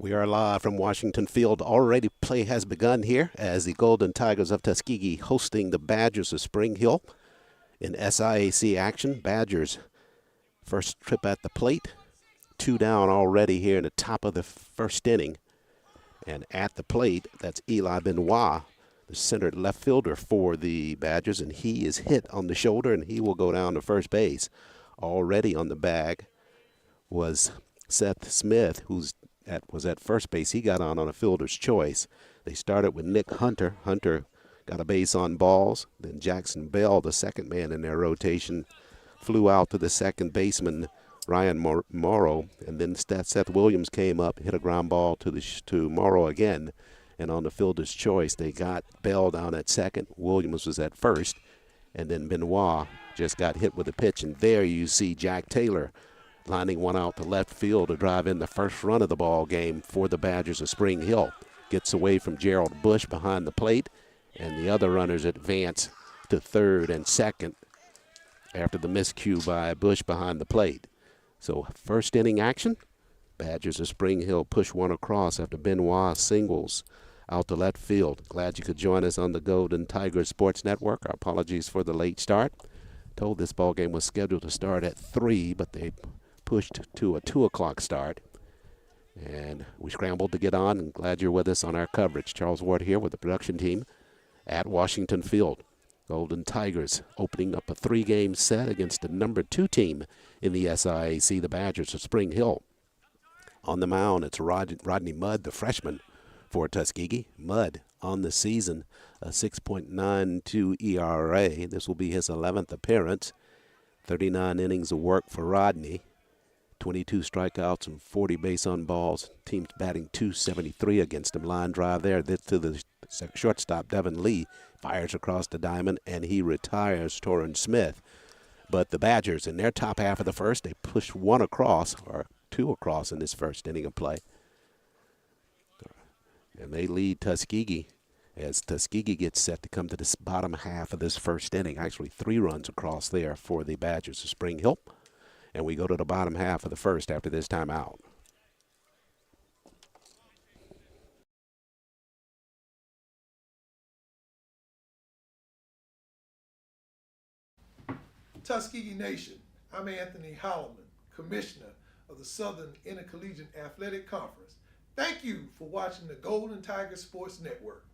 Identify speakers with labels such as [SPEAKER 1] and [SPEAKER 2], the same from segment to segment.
[SPEAKER 1] We are live from Washington Field. Already play has begun here as the Golden Tigers of Tuskegee hosting the Badgers of Spring Hill in SIAC action. Badgers first trip at the plate. 2 down already here in the top of the first inning. And at the plate, that's Eli Benoit, the centered left fielder for the Badgers, and he is hit on the shoulder and he will go down to first base. Already on the bag was Seth Smith, who's was at first base. He got on a fielder's choice. They started with Nick Hunter. Hunter got a base on balls. Then Jackson Bell, the second man in their rotation, flew out to the second baseman, Ryan Morrow. And then Seth Williams came up, hit a ground ball to Morrow again. And on the fielder's choice, they got Bell down at second. Williams was at first. And then Benoit just got hit with a pitch. And there you see Jack Taylor lining one out to left field to drive in the first run of the ball game for the Badgers of Spring Hill. Gets away from Gerald Bush behind the plate, and the other runners advance to third and second after the miscue by Bush behind the plate. So first inning action. Badgers of Spring Hill push one across after Benoit singles out to left field. Glad you could join us on the Golden Tigers Sports Network. Our apologies for the late start. Told this ball game was scheduled to start at 3, but they pushed to a 2 o'clock start. And we scrambled to get on, and glad you're with us on our coverage. Charles Ward here with the production team at Washington Field. Golden Tigers opening up a 3-game set against the number 2 team in the SIAC, the Badgers of Spring Hill. On the mound, it's Rodney Mudd, the freshman for Tuskegee. Mudd on the season, a 6.92 ERA. This will be his 11th appearance. 39 innings of work for Rodney. 22 strikeouts and 40 base on balls. Team's batting .273 against him. Line drive there to the shortstop, Devin Lee. Fires across the diamond, and he retires Torrin Smith. But the Badgers, in their top half of the first, they pushed 1 across, or 2 across in this first inning of play. And they lead Tuskegee as Tuskegee gets set to come to this bottom half of this first inning. Actually, 3 runs across there for the Badgers of Spring Hill. And we go to the bottom half of the first after this timeout.
[SPEAKER 2] Tuskegee Nation, I'm Anthony Holloman, Commissioner of the Southern Intercollegiate Athletic Conference. Thank you for watching the Golden Tiger Sports Network.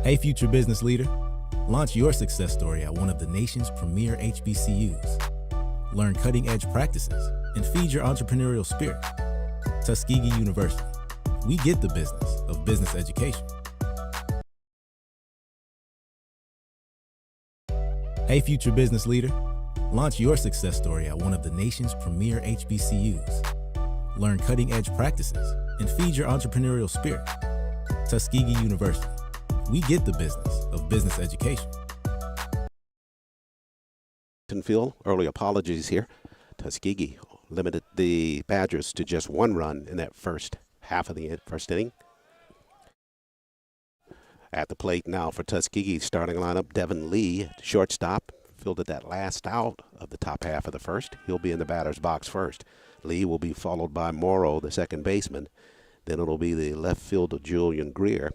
[SPEAKER 3] Hey, future business leader, launch your success story at one of the nation's premier HBCUs. Learn cutting-edge practices and feed your entrepreneurial spirit. Tuskegee University. We get the business of business education. Hey, future business leader, launch your success story at one of the nation's premier HBCUs. Learn cutting-edge practices and feed your entrepreneurial spirit. Tuskegee University. We get the business of business education.
[SPEAKER 1] Field, early apologies here. Tuskegee limited the Badgers to just 1 run in that first half of the first inning. At the plate now for Tuskegee, starting lineup, Devin Lee, shortstop, fielded that last out of the top half of the first. He'll be in the batter's box first. Lee will be followed by Morrow, the second baseman. Then it'll be the left fielder, Julian Greer.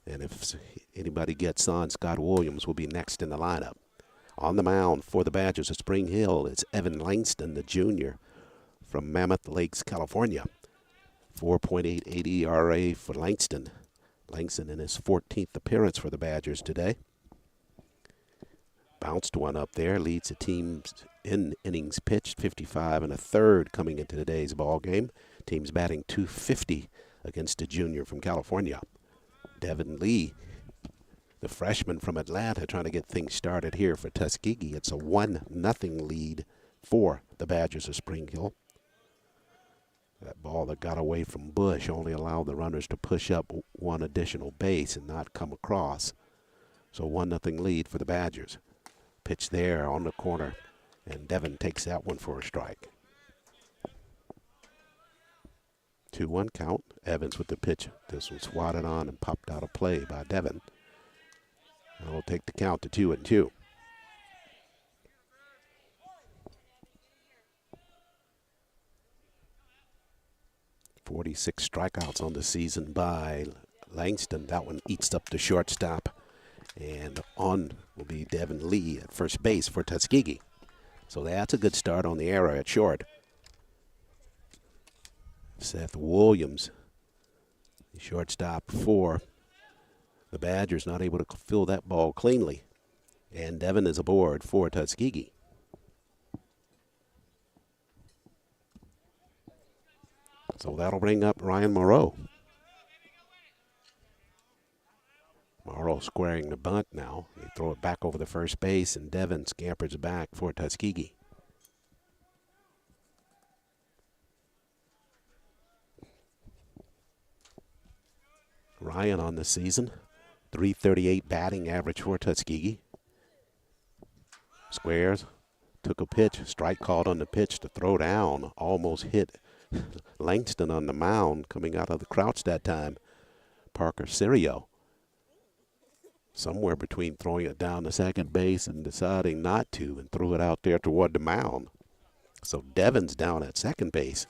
[SPEAKER 1] And if anybody gets on, Scott Williams will be next in the lineup. On the mound for the Badgers of Spring Hill, it's Evan Langston, the junior from Mammoth Lakes, California. 4.88 ERA for Langston. Langston in his 14th appearance for the Badgers today. Bounced one up there, leads the team's in innings pitched, 55 1/3 coming into today's ball game. Team's batting .250 against the junior from California. Devin Lee, the freshman from Atlanta, trying to get things started here for Tuskegee. It's a 1-0 lead for the Badgers of Spring Hill. That ball that got away from Bush only allowed the runners to push up one additional base and not come across. So 1-0 lead for the Badgers. Pitch there on the corner, and Devin takes that one for a strike. 2-1 count. Evans with the pitch. This one swatted on and popped out of play by Devin. That'll take the count to 2-2. 46 strikeouts on the season by Langston. That one eats up the shortstop. And on will be Devin Lee at first base for Tuskegee. So that's a good start on the error at short. Seth Williams, the shortstop for the Badgers, not able to fill that ball cleanly. And Devin is aboard for Tuskegee. So that'll bring up Ryan Moreau. Morrow squaring the bunt now. They throw it back over the first base, and Devin scampers back for Tuskegee. Ryan on the season, .338 batting average for Tuskegee. Squares, took a pitch, strike called on the pitch to throw down, almost hit Langston on the mound coming out of the crouch that time. Parker Sirio. Somewhere between throwing it down to second base and deciding not to, and threw it out there toward the mound. So Devin's down at second base.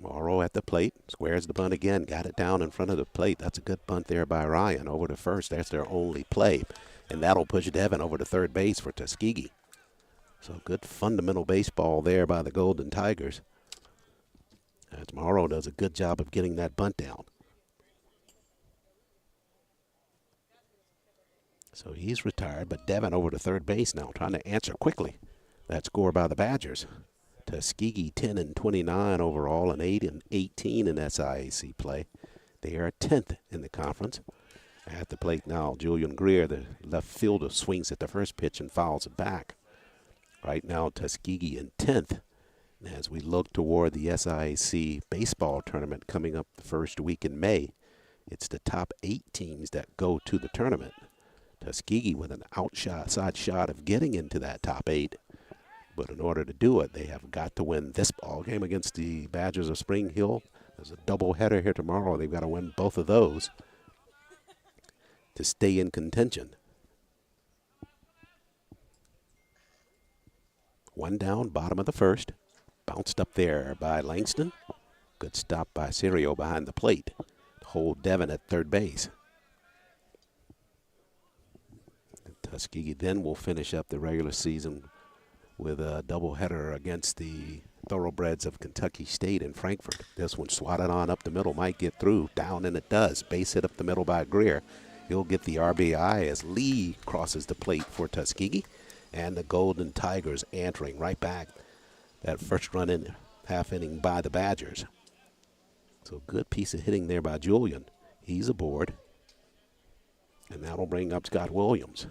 [SPEAKER 1] Morrow at the plate, squares the bunt again, got it down in front of the plate. That's a good bunt there by Ryan over to first. That's their only play. And that'll push Devin over to third base for Tuskegee. So good fundamental baseball there by the Golden Tigers. As Morrow does a good job of getting that bunt down. So he's retired, but Devin over to third base now, trying to answer quickly that score by the Badgers. Tuskegee 10-29 overall and 8-18 in SIAC play. They are 10th in the conference. At the plate now, Julian Greer, the left fielder, swings at the first pitch and fouls it back. Right now, Tuskegee in 10th. And as we look toward the SIAC baseball tournament coming up the first week in May, it's the top 8 teams that go to the tournament. Tuskegee with an outside shot of getting into that top 8. But in order to do it, they have got to win this ball game against the Badgers of Spring Hill. There's a doubleheader here tomorrow. They've got to win both of those to stay in contention. One down, bottom of the first. Bounced up there by Langston. Good stop by Sirio behind the plate. Hold Devin at third base. Tuskegee then will finish up the regular season with a doubleheader against the Thoroughbreds of Kentucky State in Frankfort. This one swatted on up the middle, might get through. Down, and it does. Base hit up the middle by Greer. He'll get the RBI as Lee crosses the plate for Tuskegee. And the Golden Tigers answering right back that first run in half inning by the Badgers. So good piece of hitting there by Julian. He's aboard. And that'll bring up Scott Williams.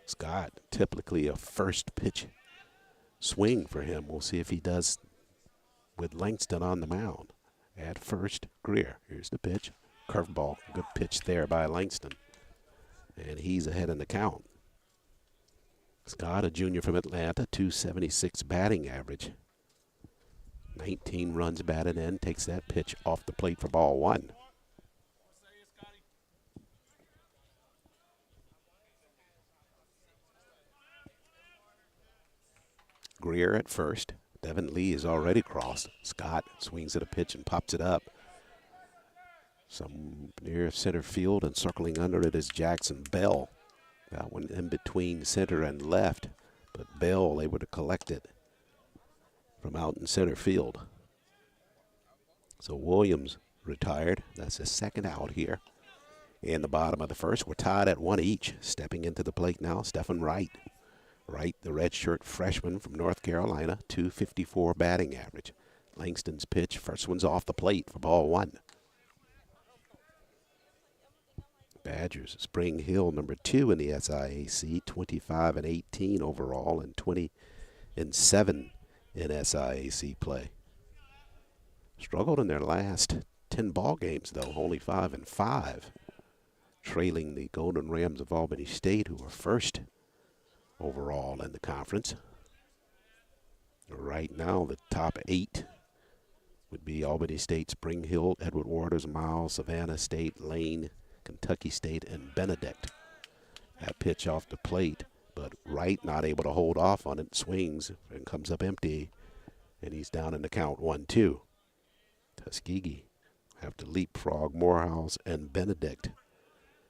[SPEAKER 1] Scott, typically a first pitch swing for him. We'll see if he does with Langston on the mound. At first, Greer. Here's the pitch. Curveball. Good pitch there by Langston. And he's ahead in the count. Scott, a junior from Atlanta, .276 batting average. 19 runs batted in. Takes that pitch off the plate for ball one. Greer at first. Devin Lee is already crossed. Scott swings at a pitch and pops it up. Some near center field, and circling under it is Jackson Bell. That one in between center and left, but Bell able to collect it from out in center field. So Williams retired. That's his second out here. In the bottom of the first, we're tied at 1 each. Stepping into the plate now, Stephen Wright. Wright, the redshirt freshman from North Carolina, .254 batting average. Langston's pitch, first one's off the plate for ball one. Badgers, Spring Hill, number 2 in the SIAC, 25-18 overall and 20-7 in SIAC play. Struggled in their last 10 ball games, though, only 5-5, trailing the Golden Rams of Albany State, who are first overall in the conference. Right now, the top 8 would be Albany State, Spring Hill, Edward Waters, Miles, Savannah State, Lane, Kentucky State, and Benedict. That pitch off the plate, but Wright not able to hold off on it, swings and comes up empty, and he's down in the count 1-2. Tuskegee have to leapfrog Morehouse and Benedict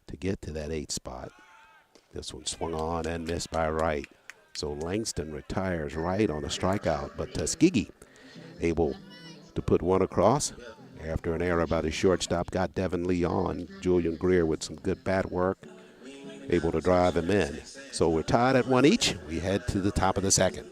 [SPEAKER 1] to get to that 8 spot. This one swung on and missed by Wright. So Langston retires Wright on a strikeout, but Tuskegee able to put one across after an error by the shortstop. Got Devin Lee on. Julian Greer with some good bat work, able to drive him in. So we're tied at 1 each. We head to the top of the second.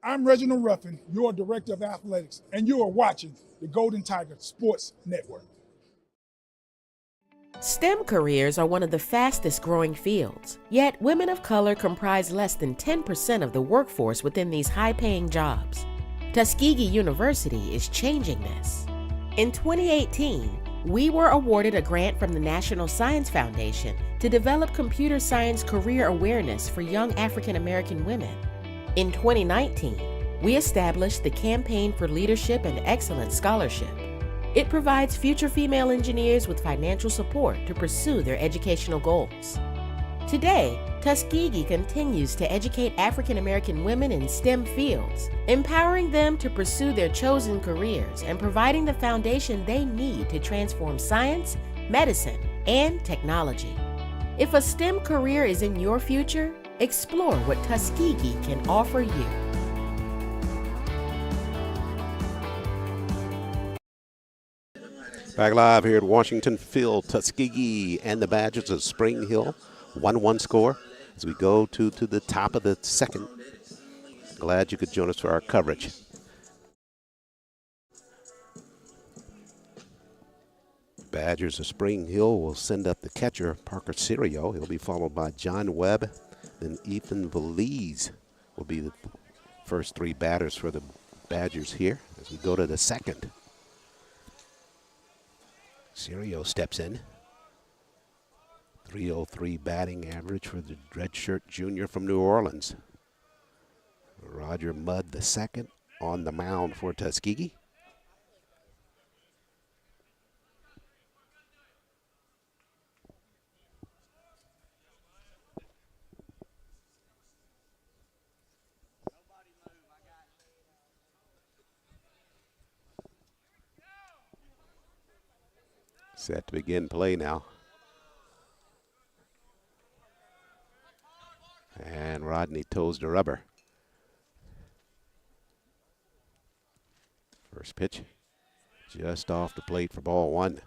[SPEAKER 4] I'm Reginald Ruffin, your Director of Athletics, and you are watching the Golden Tiger Sports Network.
[SPEAKER 5] STEM careers are one of the fastest growing fields, yet women of color comprise less than 10% of the workforce within these high-paying jobs. Tuskegee University is changing this. In 2018, we were awarded a grant from the National Science Foundation to develop computer science career awareness for young African American women. In 2019, we established the Campaign for Leadership and Excellence Scholarship. It provides future female engineers with financial support to pursue their educational goals. Today, Tuskegee continues to educate African American women in STEM fields, empowering them to pursue their chosen careers and providing the foundation they need to transform science, medicine, and technology. If a STEM career is in your future, explore what Tuskegee can offer you.
[SPEAKER 1] Back live here at Washington Field, Tuskegee and the Badgers of Spring Hill, 1-1 score as we go to the top of the second. Glad you could join us for our coverage. Badgers of Spring Hill will send up the catcher, Parker Serio. He'll be followed by John Webb. Then Ethan Valise will be the first 3 batters for the Badgers here as we go to the second. Serio steps in. 303 batting average for the redshirt junior from New Orleans. Roger Mudd the second on the mound for Tuskegee. Set to begin play now. And Rodney toes the rubber. First pitch, just off the plate for ball 1.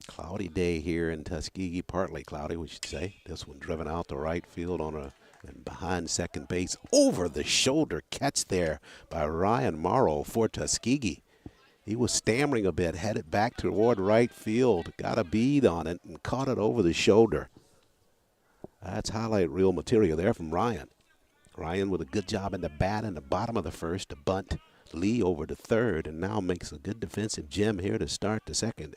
[SPEAKER 1] Cloudy day here in Tuskegee, partly cloudy, we should say. This one driven out to right field on and behind second base. Over the shoulder catch there by Ryan Morrow for Tuskegee. He was stammering a bit, headed back toward right field, got a bead on it and caught it over the shoulder. That's highlight reel material there from Ryan. Ryan with a good job in the bat in the bottom of the first to bunt Lee over to third, and now makes a good defensive gem here to start the second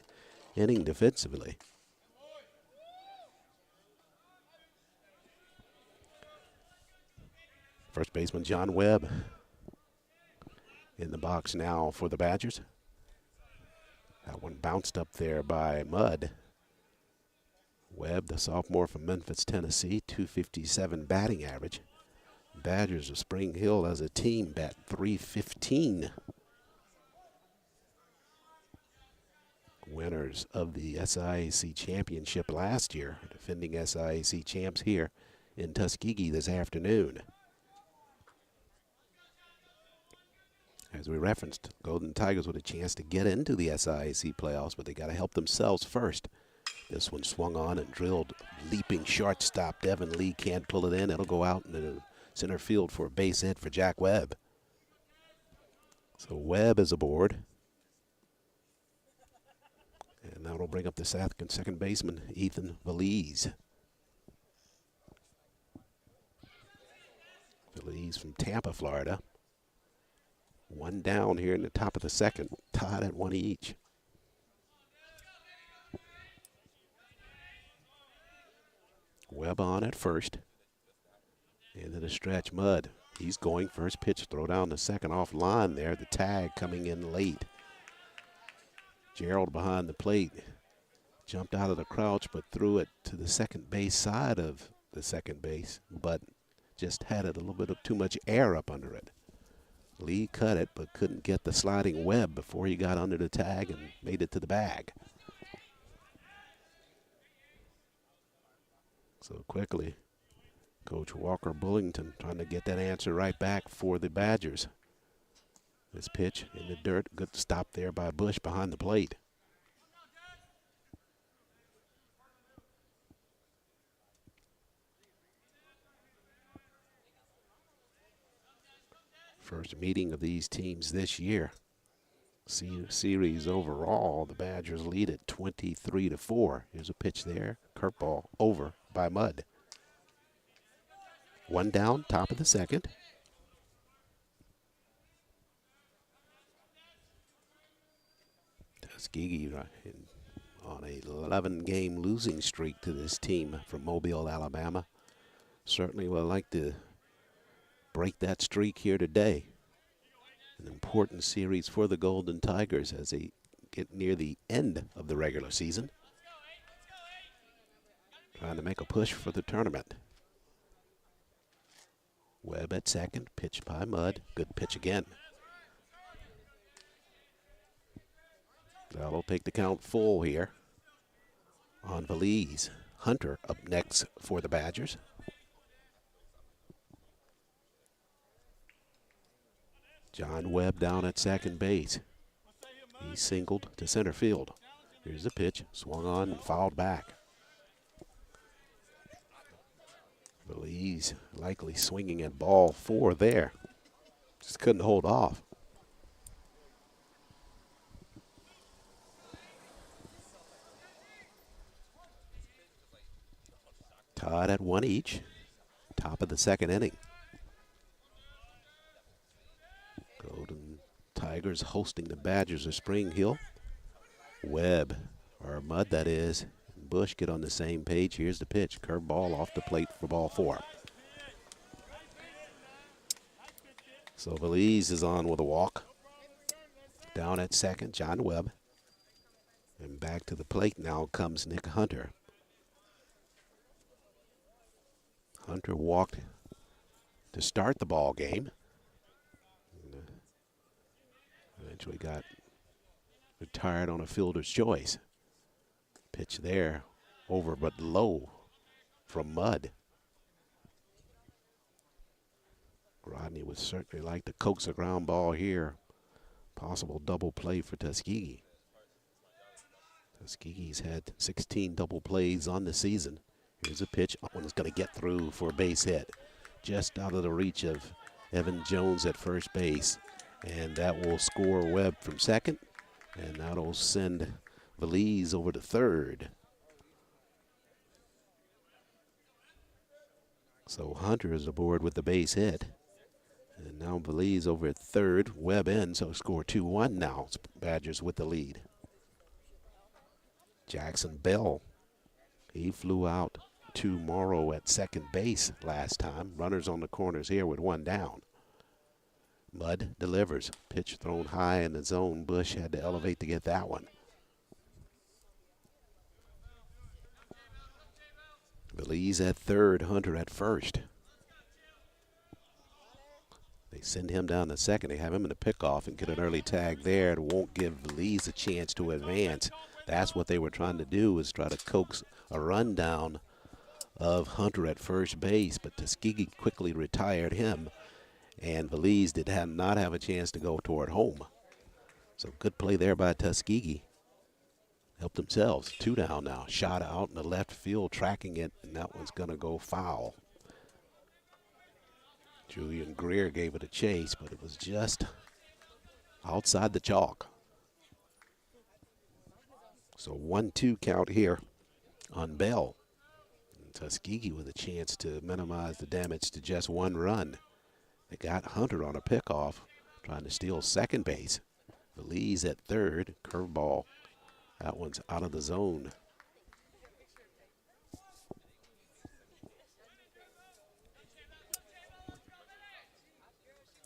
[SPEAKER 1] inning defensively. First baseman John Webb in the box now for the Badgers. That one bounced up there by Mudd. Webb, the sophomore from Memphis, Tennessee, .257 batting average. Badgers of Spring Hill as a team bat .315. Winners of the SIAC championship last year, defending SIAC champs here in Tuskegee this afternoon. As we referenced, Golden Tigers with a chance to get into the SIAC playoffs, but they got to help themselves first. This one swung on and drilled, leaping shortstop. Devin Lee can't pull it in. It'll go out in the center field for a base hit for Jack Webb. So Webb is aboard. And that'll bring up the second baseman, Ethan Valise. Valise from Tampa, Florida. One down here in the top of the second, tied at one each. Webb on at first. Into the stretch, Mudd. He's going first pitch, throw down the second off line there. The tag coming in late. Gerald behind the plate. Jumped out of the crouch, but threw it to the second base side of the second base, but just had it a little bit of too much air up under it. Lee cut it, but couldn't get the sliding Webb before he got under the tag and made it to the bag. So quickly, Coach Walker Bullington trying to get that answer right back for the Badgers. This pitch in the dirt, good stop there by Bush behind the plate. First meeting of these teams this year. Series overall, the Badgers lead at 23-4. Here's a pitch there, curveball over by Mudd. One down, top of the second. Tuskegee on a 11-game losing streak to this team from Mobile, Alabama. Certainly would like to break that streak here today. An important series for the Golden Tigers as they get near the end of the regular season. Trying to make a push for the tournament. Webb at second, pitch by Mudd. Good pitch again. That'll take the count full here on Valise. Hunter up next for the Badgers. John Webb down at second base. He singled to center field. Here's the pitch, swung on and fouled back. Valise likely swinging at ball 4 there. Just couldn't hold off. Tied at 1 each. Top of the second inning. Golden Tigers hosting the Badgers of Spring Hill. Webb, or Mudd that is, and Bush get on the same page. Here's the pitch. Curved ball off the plate for ball 4. So Valise is on with a walk. Down at second, John Webb. And back to the plate now comes Nick Hunter. Hunter walked to start the ball game. Eventually got retired on a fielder's choice. Pitch there, over but low from Mudd. Rodney would certainly like to coax a ground ball here. Possible double play for Tuskegee. Tuskegee's had 16 double plays on the season. Here's a pitch. One is going to get through for a base hit. Just out of the reach of Evan Jones at first base. And that will score Webb from second. And that'll send Valise over to third. So Hunter is aboard with the base hit. And now Valise over at third. Webb in, so score 2-1 now. Badgers with the lead. Jackson Bell. He flew out to Morrow at second base last time. Runners on the corners here with one down. Mudd delivers. Pitch thrown high in the zone. Bush had to elevate to get that one. Valise at third, Hunter at first. They send him down to second. They have him in the pickoff and get an early tag there. It won't give Valise a chance to advance. That's what they were trying to do, is try to coax a rundown of Hunter at first base, but Tuskegee quickly retired him, and Valise did not have a chance to go toward home. So good play there by Tuskegee. Helped themselves. 2 down now. Shot out in the left field, tracking it, and that one's going to go foul. Julian Greer gave it a chase, but it was just outside the chalk. So 1-2 count here on Bell. And Tuskegee with a chance to minimize the damage to just one run. They got Hunter on a pickoff, trying to steal second base. Valise at third, curveball. That one's out of the zone.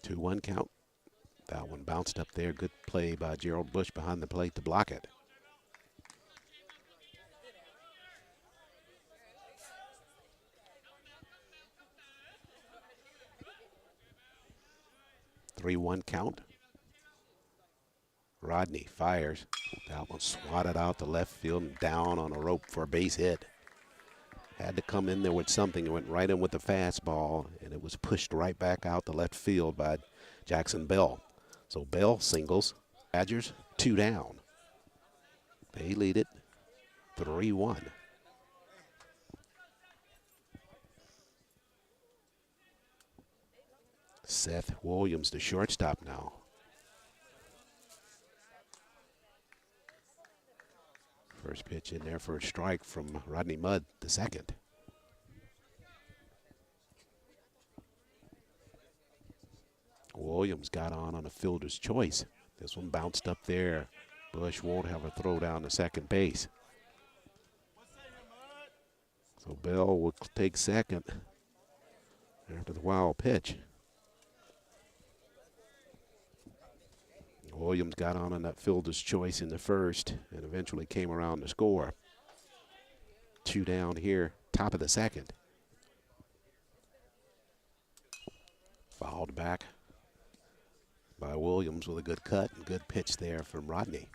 [SPEAKER 1] Two 1 count. That one bounced up there. Good play by Gerald Bush behind the plate to block it. Three 1 count. Rodney fires. That one swatted out to left field and down on a rope for a base hit. Had to come in there with something. It went right in with the fastball, and it was pushed right back out to left field by Jackson Bell. So Bell singles. Badgers 2 down. They lead it 3-1. Seth Williams, the shortstop now. First pitch in there for a strike from Rodney Mudd, the second. Williams got on a fielder's choice. This one bounced up there. Bush won't have a throw down to second base. So Bell will take second after the wild pitch. Williams got on that fielder's choice in the first and eventually came around to score. 2 down here, top of the second. Fouled back by Williams with a good cut and good pitch there from Rodney.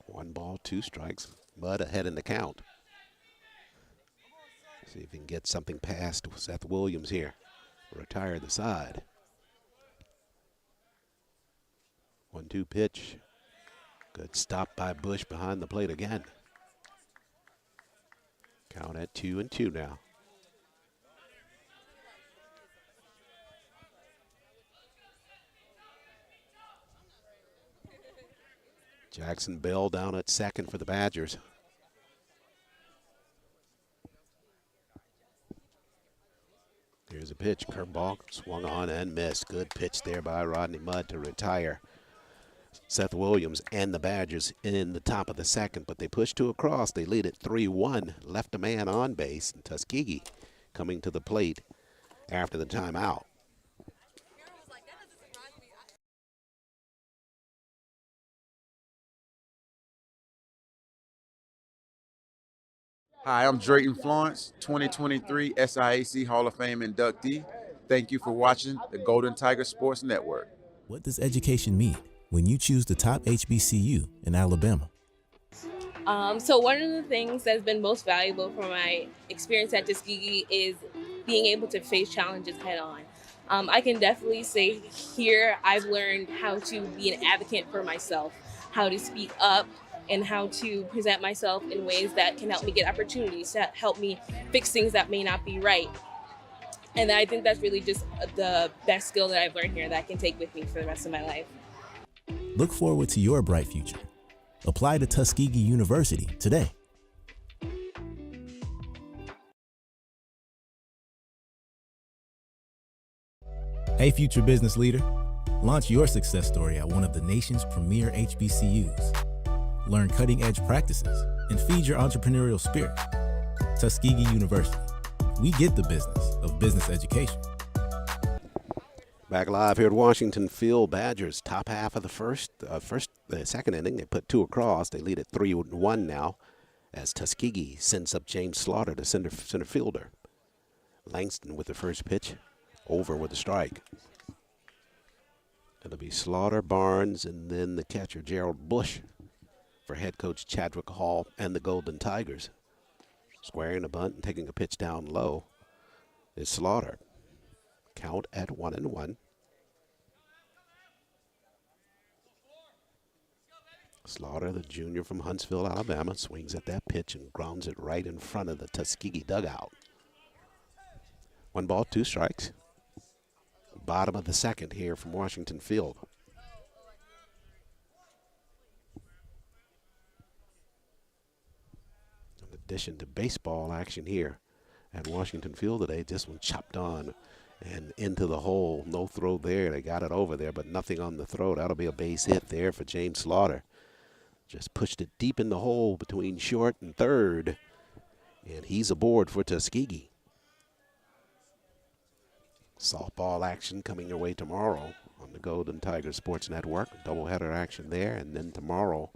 [SPEAKER 1] One ball, 2 strikes. Mudd ahead in the count. See if he can get something past Seth Williams here. Retire the side. 1-2 pitch. Good stop by Bush behind the plate again. Count at 2-2 now. Jackson Bell down at second for the Badgers. Here's a pitch, curveball, swung on and missed. Good pitch there by Rodney Mudd to retire Seth Williams and the Badgers in the top of the second, but they pushed 2 across. They lead it 3-1, left a man on base, and Tuskegee coming to the plate after the timeout.
[SPEAKER 6] Hi, I'm Drayton Florence, 2023 SIAC Hall of Fame inductee. Thank you for watching the Golden Tiger Sports Network.
[SPEAKER 3] What does education mean when you choose the top HBCU in Alabama?
[SPEAKER 7] So one of the things that's been most valuable from my experience at Tuskegee is being able to face challenges head on. I can definitely say here I've learned how to be an advocate for myself, how to speak up, and how to present myself in ways that can help me get opportunities, that help me fix things that may not be right. And I think that's really just the best skill that I've learned here that I can take with me for the rest of my life.
[SPEAKER 3] Look forward to your bright future. Apply to Tuskegee University today. Hey, future business leader. Launch your success story at one of the nation's premier HBCUs. Learn cutting-edge practices and feed your entrepreneurial spirit. Tuskegee University. We get the business of business education.
[SPEAKER 1] Back live here at Washington Field. Badgers top half of the second inning. They put 2 across. They lead at 3-1 now as Tuskegee sends up James Slaughter, the center fielder. Langston with the first pitch, over with a strike. It'll be Slaughter, Barnes, and then the catcher Gerald Bush for head coach Chadwick Hall and the Golden Tigers. Squaring a bunt and taking a pitch down low is Slaughter. Count at 1-1. Slaughter, the junior from Huntsville, Alabama, swings at that pitch and grounds it right in front of the Tuskegee dugout. 1 ball, 2 strikes. Bottom of the second here from Washington Field. In addition to baseball action here at Washington Field today, this one chopped on and into the hole. No throw there. They got it over there, but nothing on the throw. That'll be a base hit there for James Slaughter. Just pushed it deep in the hole between short and third, and he's aboard for Tuskegee. Softball action coming your way tomorrow on the Golden Tiger Sports Network. Doubleheader action there, and then tomorrow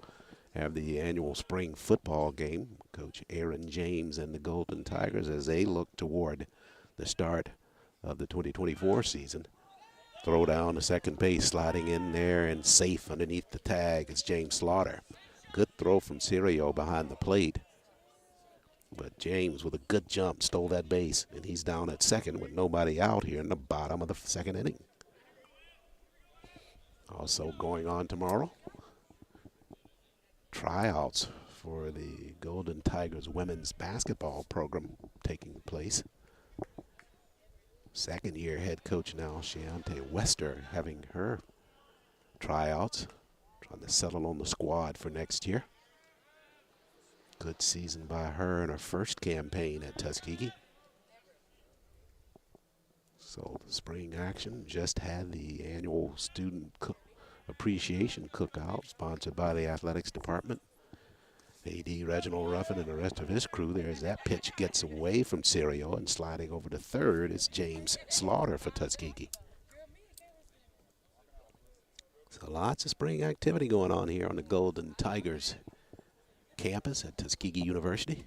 [SPEAKER 1] have the annual spring football game. Coach Aaron James and the Golden Tigers as they look toward the start of the 2024 season. Throw down to second base, sliding in there and safe underneath the tag is James Slaughter. Good throw from Cirio behind the plate. But James, with a good jump, stole that base, and he's down at second with nobody out here in the bottom of the second inning. Also going on tomorrow, tryouts for the Golden Tigers women's basketball program taking place. Second-year head coach now, Shiante Wester, having her tryouts, trying to settle on the squad for next year. Good season by her in her first campaign at Tuskegee. So the spring action just had the annual student appreciation cookout sponsored by the athletics department. AD Reginald Ruffin and the rest of his crew. There's that pitch, gets away from Cirio, and sliding over to third is James Slaughter for Tuskegee. So lots of spring activity going on here on the Golden Tigers campus at Tuskegee University.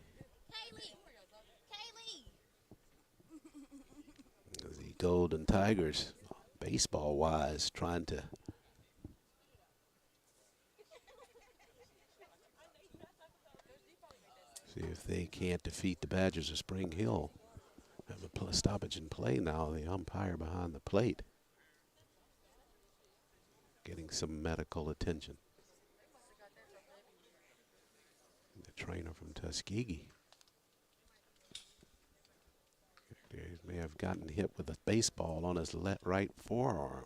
[SPEAKER 1] The Golden Tigers, baseball-wise, trying to see if they can't defeat the Badgers of Spring Hill. Have a stoppage in play now. The umpire behind the plate getting some medical attention. The trainer from Tuskegee may have gotten hit with a baseball on his right forearm.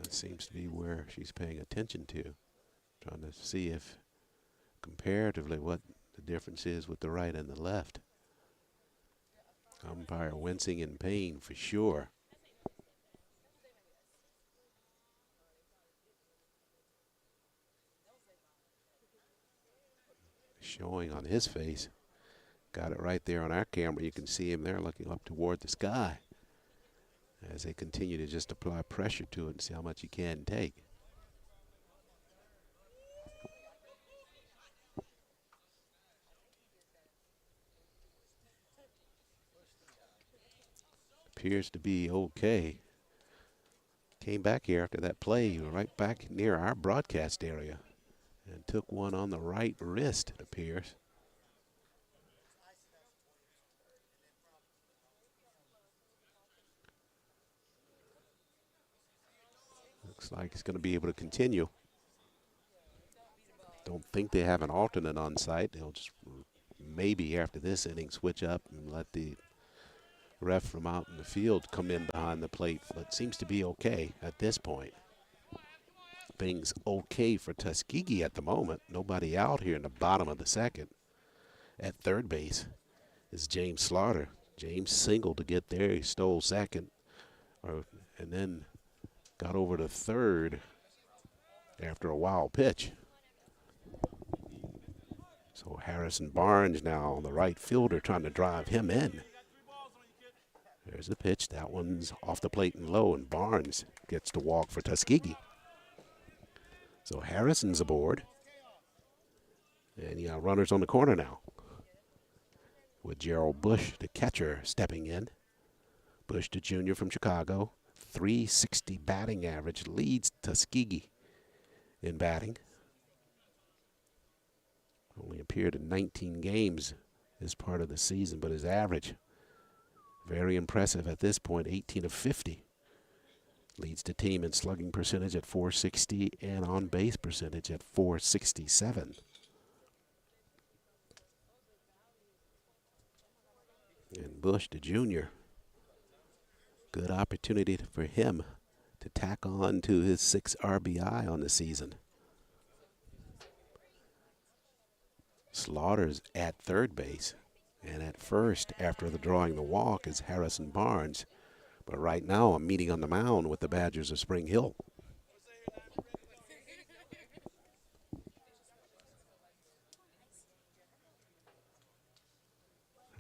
[SPEAKER 1] Seems to be where she's paying attention to, trying to see if comparatively what the difference is with the right and the left. Umpire wincing in pain for sure. Showing on his face. Got it right there on our camera. You can see him there looking up toward the sky as they continue to just apply pressure to it and see how much he can take. Appears to be okay. Came back here after that play, right back near our broadcast area, and took one on the right wrist, it appears. Looks like he's going to be able to continue. Don't think they have an alternate on site. They'll just maybe after this inning switch up and let the ref from out in the field come in behind the plate, but seems to be okay at this point. Things okay for Tuskegee at the moment. Nobody out here in the bottom of the second. At third base is James Slaughter. James singled to get there. He stole second, and then got over to third after a wild pitch. So Harrison Barnes now on the right fielder trying to drive him in. There's the pitch. That one's off the plate and low, and Barnes gets to walk for Tuskegee. So Harrison's aboard. And you got runners on the corner now, with Gerald Bush, the catcher, stepping in. Bush, the junior from Chicago, .360 batting average, leads Tuskegee in batting. Only appeared in 19 games as part of the season, but his average very impressive at this point, 18 of 50. Leads the team in slugging percentage at .460 and on base percentage at .467. And Bush, the junior, good opportunity for him to tack on to his 6 RBI on the season. Slaughter's at third base, and at first, after the drawing the walk, is Harrison Barnes. But right now, I'm meeting on the mound with the Badgers of Spring Hill.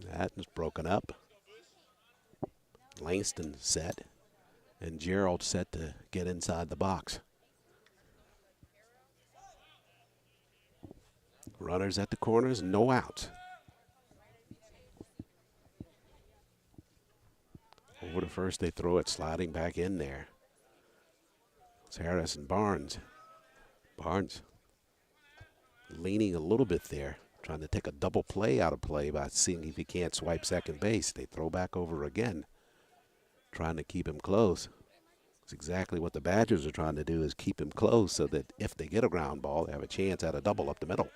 [SPEAKER 1] That is broken up. Langston set, and Gerald set to get inside the box. Runners at the corners, no outs. Over to first, they throw it, sliding back in there. It's Harrison Barnes. Barnes leaning a little bit there, trying to take a double play out of play by seeing if he can't swipe second base. They throw back over again, trying to keep him close. It's exactly what the Badgers are trying to do, is keep him close so that if they get a ground ball, they have a chance at a double up the middle.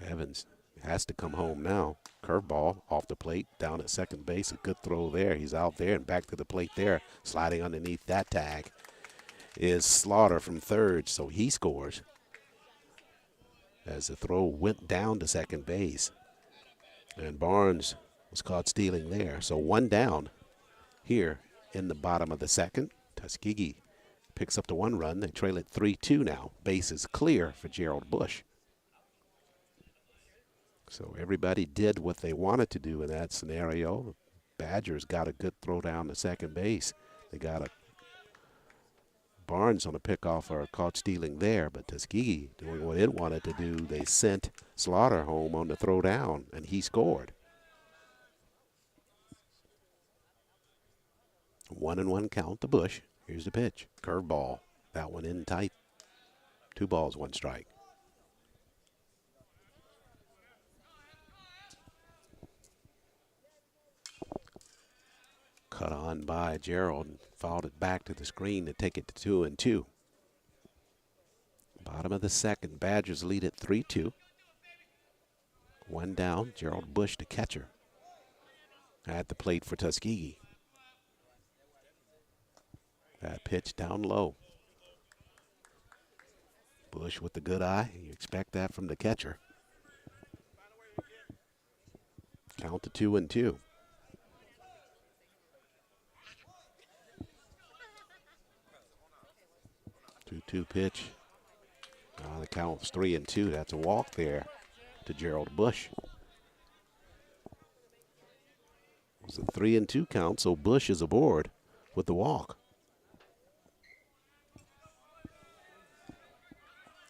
[SPEAKER 1] Evans has to come home now. Curveball off the plate, down at second base. A good throw there. He's out there and back to the plate there. Sliding underneath that tag is Slaughter from third, so he scores as the throw went down to second base. And Barnes was caught stealing there. So one down here in the bottom of the second. Tuskegee picks up the 1 run. They trail it 3-2 now. Base is clear for Gerald Bush. So everybody did what they wanted to do in that scenario. The Badgers got a good throw down to second base. They got a Barnes on a pickoff or a caught stealing there, but Tuskegee doing what it wanted to do. They sent Slaughter home on the throw down, and he scored. 1-1 count to Bush. Here's the pitch. Curveball. That one in tight. 2 balls, 1 strike. Cut on by Gerald and fouled it back to the screen to take it to 2-2. Bottom of the second, Badgers lead at 3-2. 1 down, Gerald Bush, the catcher, at the plate for Tuskegee. That pitch down low. Bush with the good eye. You expect that from the catcher. Count to 2-2. 2-2 pitch. The count was 3-2. That's a walk there to Gerald Bush. It was a 3-2 count, so Bush is aboard with the walk.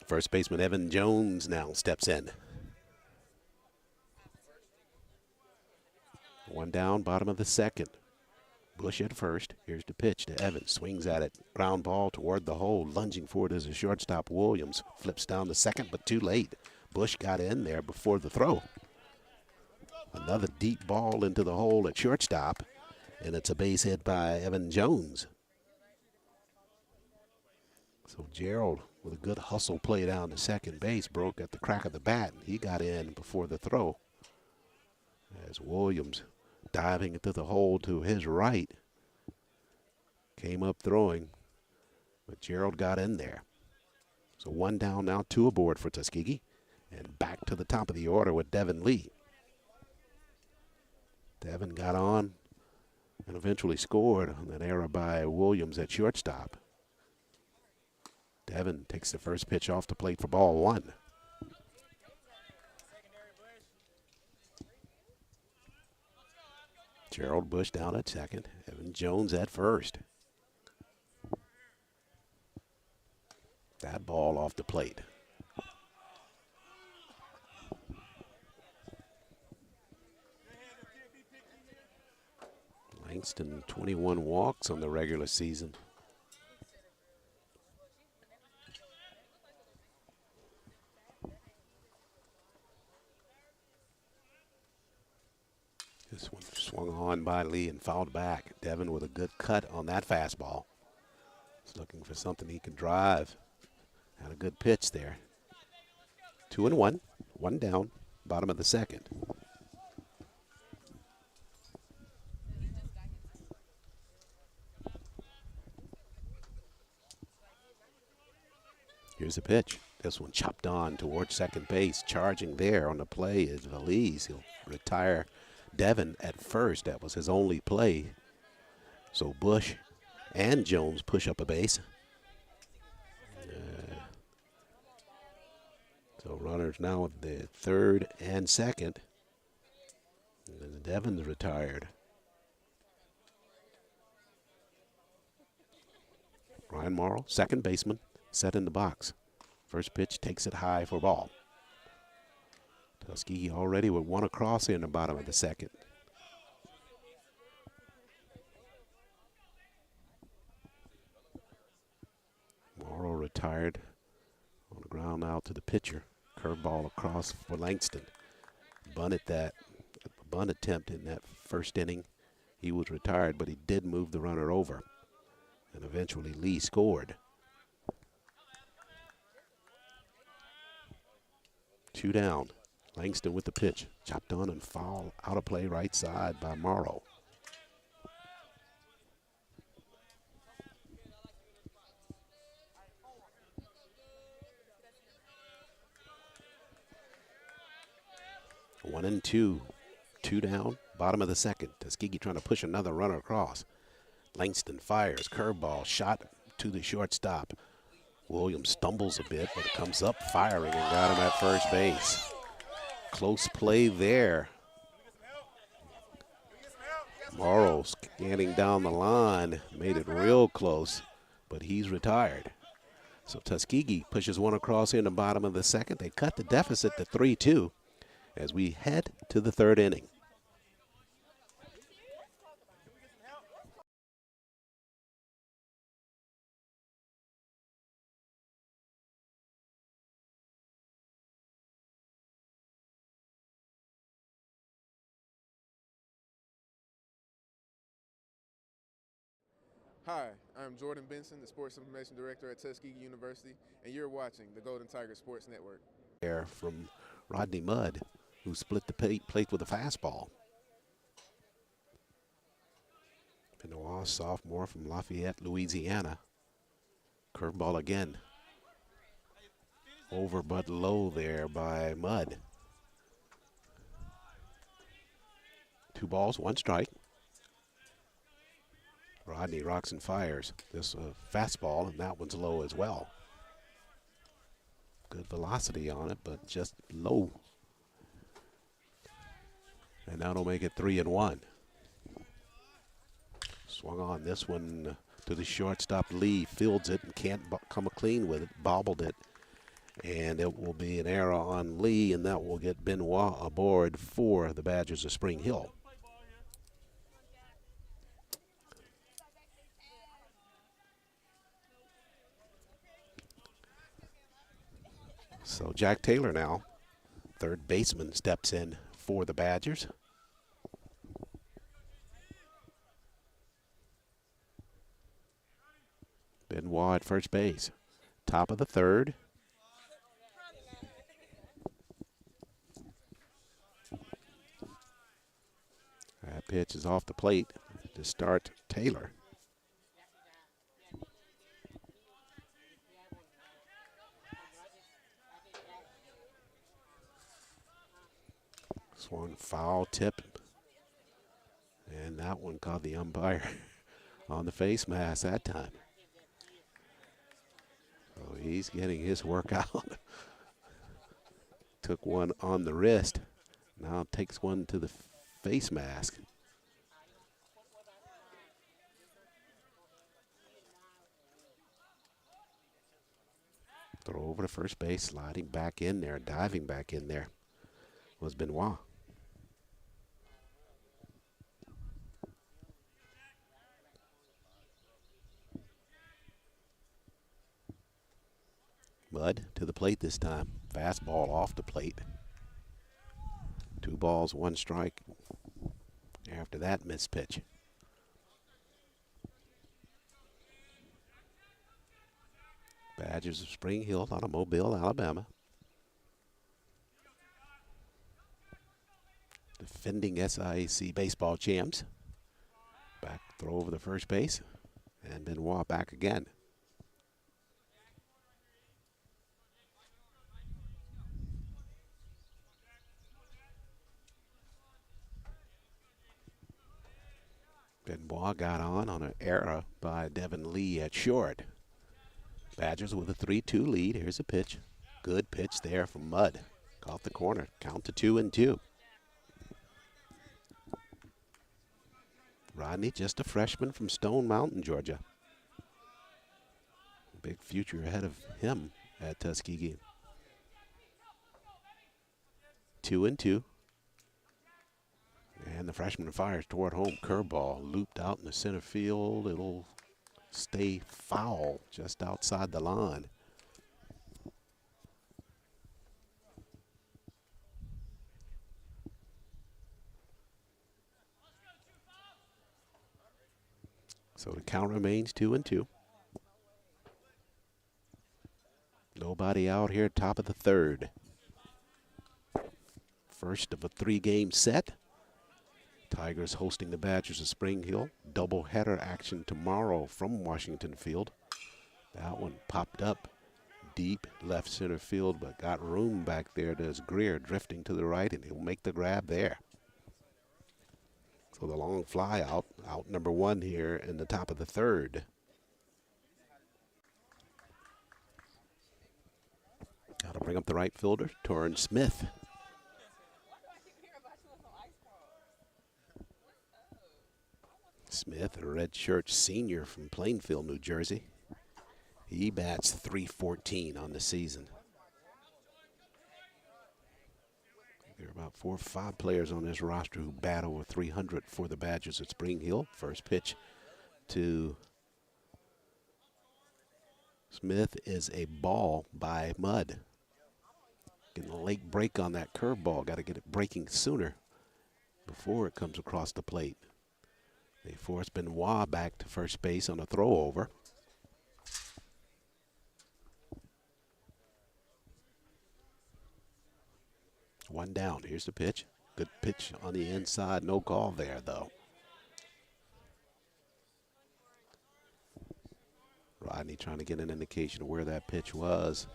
[SPEAKER 1] First baseman Evan Jones now steps in. 1 down, bottom of the second. Bush at first. Here's the pitch to Evans. Swings at it. Ground ball toward the hole. Lunging for it as a shortstop. Williams flips down to second, but too late. Bush got in there before the throw. Another deep ball into the hole at shortstop, and it's a base hit by Evan Jones. So Gerald, with a good hustle play down to second base, broke at the crack of the bat. He got in before the throw. As Williams, diving into the hole to his right, came up throwing, but Gerald got in there. So 1 down now, 2 aboard for Tuskegee, and back to the top of the order with Devin Lee. Devin got on and eventually scored on that error by Williams at shortstop. Devin takes the first pitch off the plate for ball 1. Gerald Bush down at second. Evan Jones at first. That ball off the plate. Langston, 21 walks on the regular season. This one Swung on by Lee and fouled back. Devin with a good cut on that fastball. He's looking for something he can drive. Had a good pitch there. 2-1, one down, bottom of the second. Here's a pitch. This one chopped on towards second base. Charging there on the play is Valise. He'll retire Devin at first. That was his only play. So Bush and Jones push up a base. So runners now at the third and second. And Devin's retired. Ryan Morrow, second baseman, set in the box. First pitch takes it high for ball. Tuskegee already with one across in the bottom of the second. Morrow retired on the ground out to the pitcher. Curveball across for Langston. Bunt attempt in that first inning. He was retired, but he did move the runner over. And eventually Lee scored. 2 down. Langston with the pitch. Chopped on and foul out of play right side by Morrow. One and two. 2 down. Bottom of the second. Tuskegee trying to push another runner across. Langston fires. Curveball shot to the shortstop. Williams stumbles a bit, but comes up firing and got him at first base. Close play there. Morrow scanning down the line, made it real close, but he's retired. So Tuskegee pushes one across in the bottom of the second. They cut the deficit to 3-2 as we head to the third inning.
[SPEAKER 8] Hi, I'm Jordan Benson, the Sports Information Director at Tuskegee University, and you're watching the Golden Tiger Sports Network.
[SPEAKER 1] There from Rodney Mudd, who split the plate with a fastball. Benoit, sophomore from Lafayette, Louisiana. Curveball again. Over but low there by Mudd. 2 balls, 1 strike. Rodney rocks and fires. This fastball, and that one's low as well. Good velocity on it, but just low. And that'll make it 3-1. Swung on this one to the shortstop. Lee fields it and can't come clean with it, bobbled it. And it will be an error on Lee, and that will get Benoit aboard for the Badgers of Spring Hill. So Jack Taylor now, third baseman, steps in for the Badgers. Benoit at first base. Top of the third. That pitch is off the plate to start Taylor. Swung foul tip. And that one caught the umpire on the face mask that time. So he's getting his work out. Took one on the wrist. Now takes one to the face mask. Throw over to first base, sliding back in there, diving back in there was Benoit. Mudd to the plate this time. Fastball off the plate. 2 balls, 1 strike. after that missed pitch. Badgers of Spring Hill out of Mobile, Alabama. Defending SIAC baseball champs. Back throw over the first base. And Benoit back again. Benoit got on an error by Devin Lee at short. Badgers with a 3-2 lead. Here's a pitch. Good pitch there from Mudd. Caught the corner. Count to 2-2. Rodney, just a freshman from Stone Mountain, Georgia. Big future ahead of him at Tuskegee. 2-2. And the freshman fires toward home. Curveball looped out in the center field. It'll stay foul just outside the line. So the count remains 2-2. Nobody out here, top of the third. First of a 3-game set. Tigers hosting the Badgers of Spring Hill. Doubleheader action tomorrow from Washington Field. That one popped up deep left center field, but got room back there. There's Greer drifting to the right, and he'll make the grab there. So the long fly out number one here in the top of the third. Got to bring up the right fielder, Torrin Smith. Smith, a redshirt senior from Plainfield, New Jersey. He bats .314 on the season. There are about 4 or 5 players on this roster who bat over 300 for the Badgers at Spring Hill. First pitch to Smith is a ball by Mudd. Getting a late break on that curveball. Got to get it breaking sooner before it comes across the plate. They force Benoit back to first base on a throw over. One down. Here's the pitch. Good pitch on the inside. No call there, though. Rodney trying to get an indication of where that pitch was.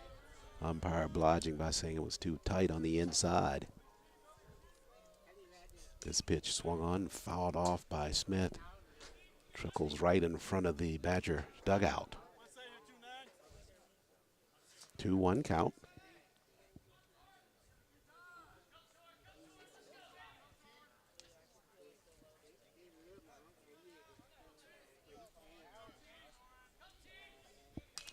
[SPEAKER 1] Umpire obliging by saying it was too tight on the inside. This pitch swung on, fouled off by Smith. Trickles right in front of the Badger dugout. 2-1 count.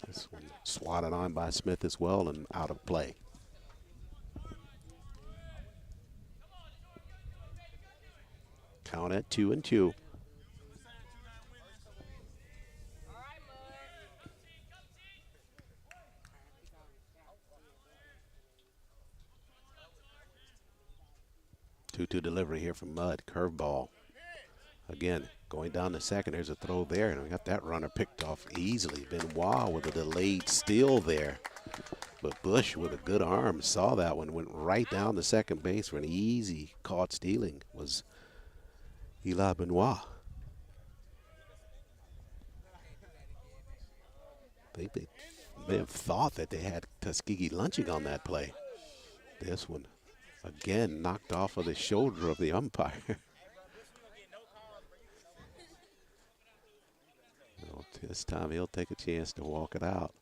[SPEAKER 1] This one swatted on by Smith as well and out of play. Count at 2-2. Two-two delivery here from Mudd. Curveball. Again, going down the second. There's a throw there, and we got that runner picked off easily. Benoit with a delayed steal there. But Bush with a good arm saw that one, went right down the second base for an easy caught stealing was Eli Benoit. I think they may have thought that they had Tuskegee lunching on that play. This one, again, knocked off of the shoulder of the umpire. Well, this time he'll take a chance to walk it out.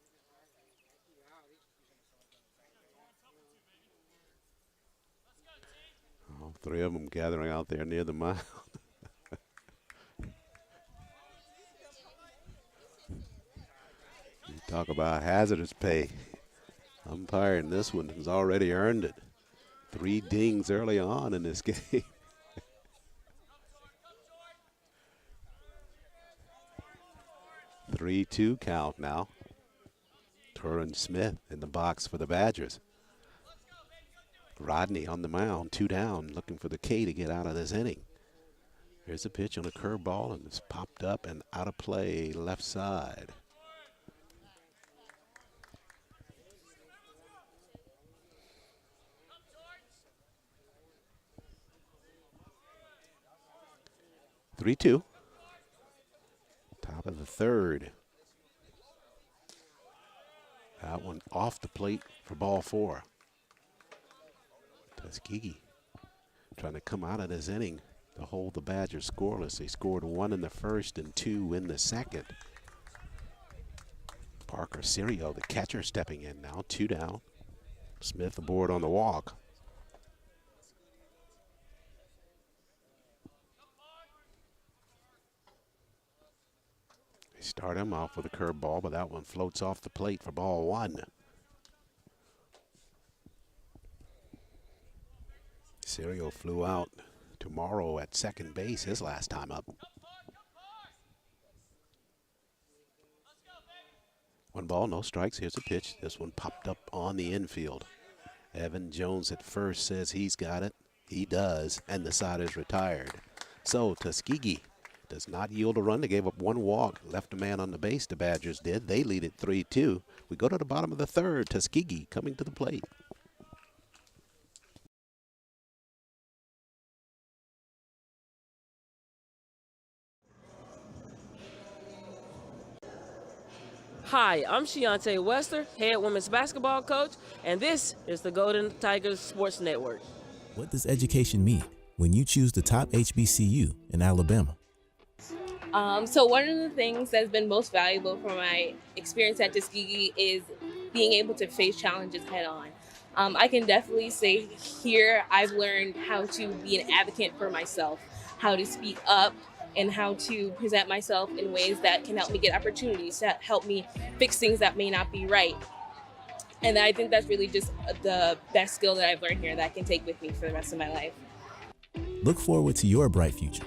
[SPEAKER 1] All 3 of them gathering out there near the mound. You talk about hazardous pay. Umpiring this one has already earned it. 3 dings early on in this game. Three-two count now. Torrin Smith in the box for the Badgers. Rodney on the mound, 2 down, looking for the K to get out of this inning. Here's a pitch on a curveball, and it's popped up and out of play left side. Three-two. Top of the third. That one off the plate for ball four. Tuskegee trying to come out of this inning to hold the Badgers scoreless. They scored one in the first and two in the second. Parker Serio, the catcher, stepping in now. Two down. Smith aboard on the walk. They start him off with a curveball, but that one floats off the plate for ball one. Serio flew out tomorrow at second base his last time up. One ball, no strikes. Here's a pitch. This one popped up on the infield. Evan Jones at first says he's got it. He does, and the side is retired. So Tuskegee does not yield a run. They gave up one walk, left a man on the base. The Badgers did. They lead it 3-2. We go to the bottom of the third. Tuskegee coming to the plate.
[SPEAKER 9] Hi, I'm Shiante Wester, head women's basketball coach, and this is the Golden Tigers Sports Network.
[SPEAKER 3] What does education mean when you choose the top HBCU in Alabama?
[SPEAKER 7] So one of the things that's been most valuable from my experience at Tuskegee is being able to face challenges head on. I can definitely say here I've learned how to be an advocate for myself, how to speak up, and how to present myself in ways that can help me get opportunities, that help me fix things that may not be right. And I think that's really just the best skill that I've learned here that I can take with me for the rest of my life.
[SPEAKER 3] Look forward to your bright future.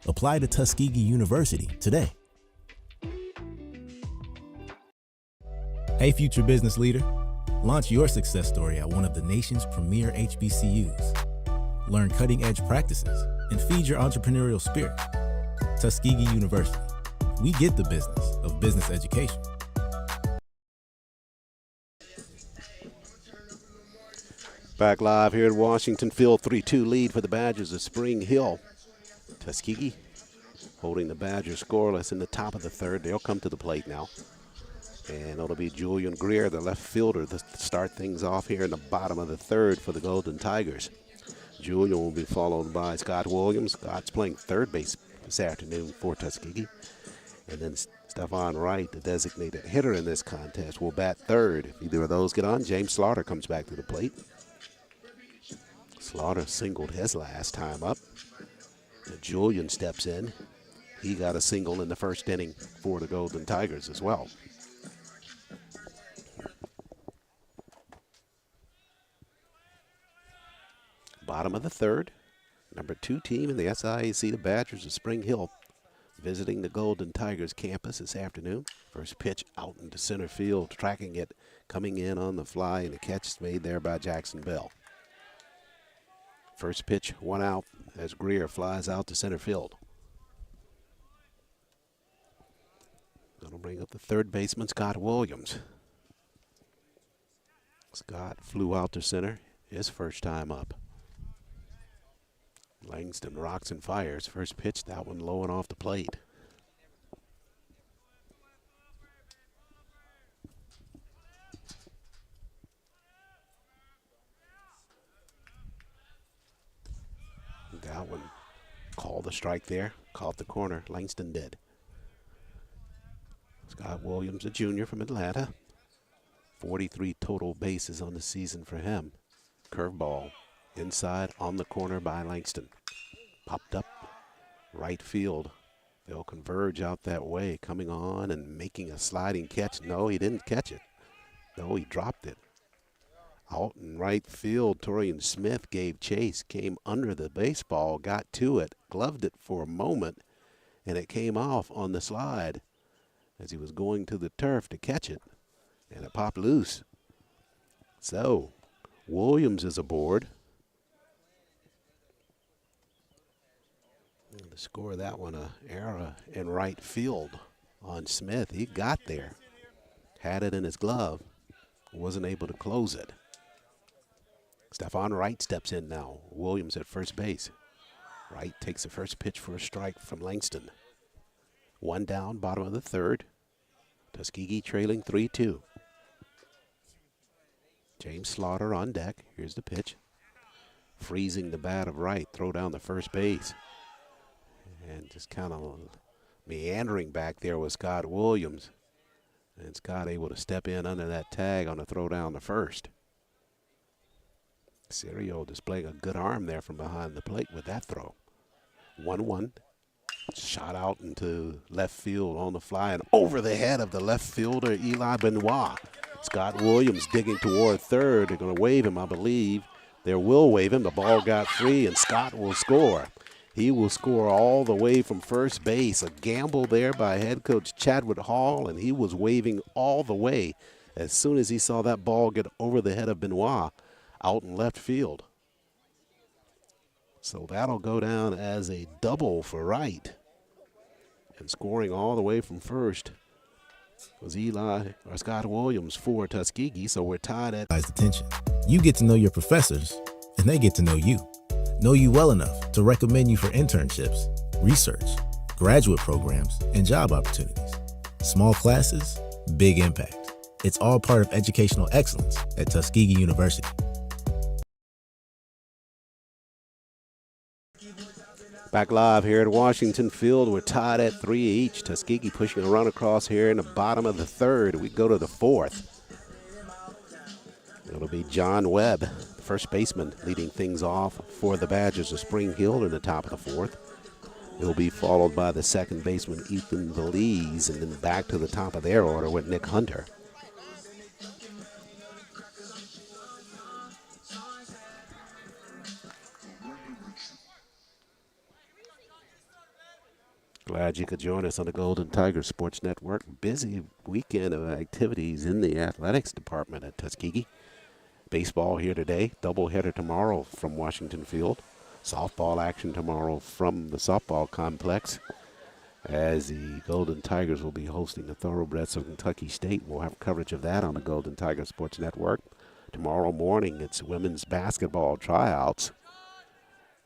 [SPEAKER 3] Apply to Tuskegee University today. Hey, future business leader. Launch your success story at one of the nation's premier HBCUs. Learn cutting-edge practices and feed your entrepreneurial spirit. Tuskegee University. We get the business of business education.
[SPEAKER 1] Back live here at Washington Field, 3-2 lead for the Badgers of Spring Hill. Tuskegee holding the Badgers scoreless in the top of the third. They'll come to the plate now. And it'll be Julian Greer, the left fielder, to start things off here in the bottom of the third for the Golden Tigers. Julian will be followed by Scott Williams. Scott's playing third base this afternoon for Tuskegee. And then Stephon Wright, the designated hitter in this contest, will bat third. If either of those get on, James Slaughter comes back to the plate. Slaughter singled his last time up. And Julian steps in. He got a single in the first inning for the Golden Tigers as well. Bottom of the third. Number 2 team in the SIAC, the Badgers of Spring Hill, visiting the Golden Tigers campus this afternoon. First pitch out into center field, tracking it, coming in on the fly, and a catch is made there by Jackson Bell. First pitch, one out as Greer flies out to center field. That'll bring up the third baseman, Scott Williams. Scott flew out to center his first time up. Langston rocks and fires. First pitch, that one low and off the plate. That one called a strike there. Caught the corner. Langston did. Scott Williams, a junior from Atlanta. 43 total bases on the season for him. Curveball. Inside on the corner by Langston. Popped up right field. They'll converge out that way, coming on and making a sliding catch. No, he didn't catch it. No, he dropped it. Out in right field, Torian Smith gave chase, came under the baseball, got to it, gloved it for a moment, and it came off on the slide as he was going to the turf to catch it, and it popped loose. So, Williams is aboard. To score that one, a error in right field on Smith. He got there, had it in his glove, wasn't able to close it. Stephon Wright steps in now. Williams at first base. Wright takes the first pitch for a strike from Langston. One down, bottom of the third. Tuskegee trailing 3-2. James Slaughter on deck. Here's the pitch. Freezing the bat of Wright. Throw down the first base. And just kind of meandering back there was Scott Williams. And Scott able to step in under that tag on a throw down the first. Serio displaying a good arm there from behind the plate with that throw. 1-1. Shot out into left field on the fly and over the head of the left fielder, Eli Benoit. Scott Williams digging toward third. They're going to wave him, I believe. They will wave him. The ball got free, and Scott will score. He will score all the way from first base. A gamble there by head coach Chadwick Hall, and he was waving all the way as soon as he saw that ball get over the head of Benoit out in left field. So that'll go down as a double for Wright. And scoring all the way from first was Scott Williams for Tuskegee, so we're tied at
[SPEAKER 3] Attention. You get to know your professors, and they get to know you. Know you well enough to recommend you for internships, research, graduate programs, and job opportunities. Small classes, big impact. It's all part of educational excellence at Tuskegee University.
[SPEAKER 1] Back live here at Washington Field. We're tied at 3 each. Tuskegee pushing a run across here in the bottom of the third. We go to the fourth. It'll be John Webb, the first baseman, leading things off for the Badgers of Spring Hill in the top of the fourth. He'll be followed by the second baseman, Ethan Valise, and then back to the top of their order with Nick Hunter. Glad you could join us on the Golden Tiger Sports Network. Busy weekend of activities in the athletics department at Tuskegee. Baseball here today, doubleheader tomorrow from Washington Field. Softball action tomorrow from the softball complex, as the Golden Tigers will be hosting the Thoroughbreds of Kentucky State. We'll have coverage of that on the Golden Tiger Sports Network. Tomorrow morning, it's women's basketball tryouts.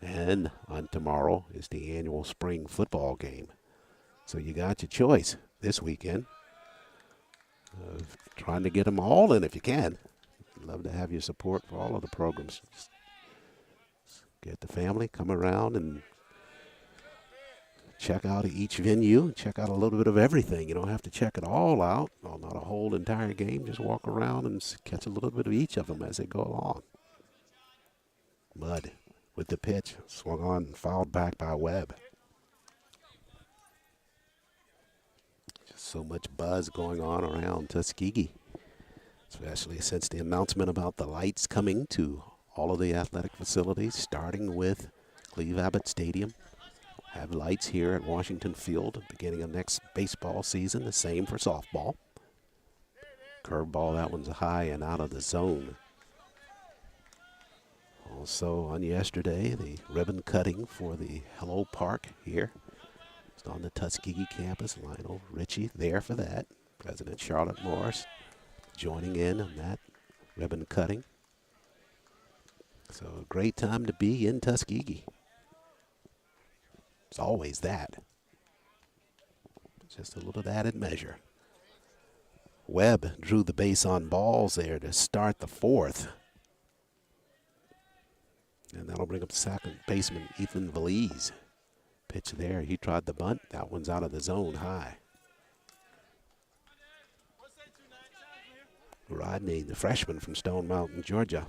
[SPEAKER 1] And on tomorrow is the annual spring football game. So you got your choice this weekend of trying to get them all in if you can. I'd love to have your support for all of the programs. Just get the family, come around and check out each venue, check out a little bit of everything. You don't have to check it all out, well, not a whole entire game. Just walk around and catch a little bit of each of them as they go along. Mudd with the pitch, swung on and fouled back by Webb. Just so much buzz going on around Tuskegee, especially since the announcement about the lights coming to all of the athletic facilities, starting with Cleve Abbott Stadium. Have lights here at Washington Field at the beginning of next baseball season, the same for softball. Curveball, that one's high and out of the zone. Also on yesterday, the ribbon cutting for the Hello Park here. It's on the Tuskegee campus. Lionel Richie there for that. President Charlotte Morris joining in on that ribbon cutting. So a great time to be in Tuskegee. It's always that. Just a little added measure. Webb drew the base on balls there to start the fourth. And that'll bring up second baseman Ethan Valise. Pitch there. He tried the bunt. That one's out of the zone high. Rodney, the freshman from Stone Mountain, Georgia.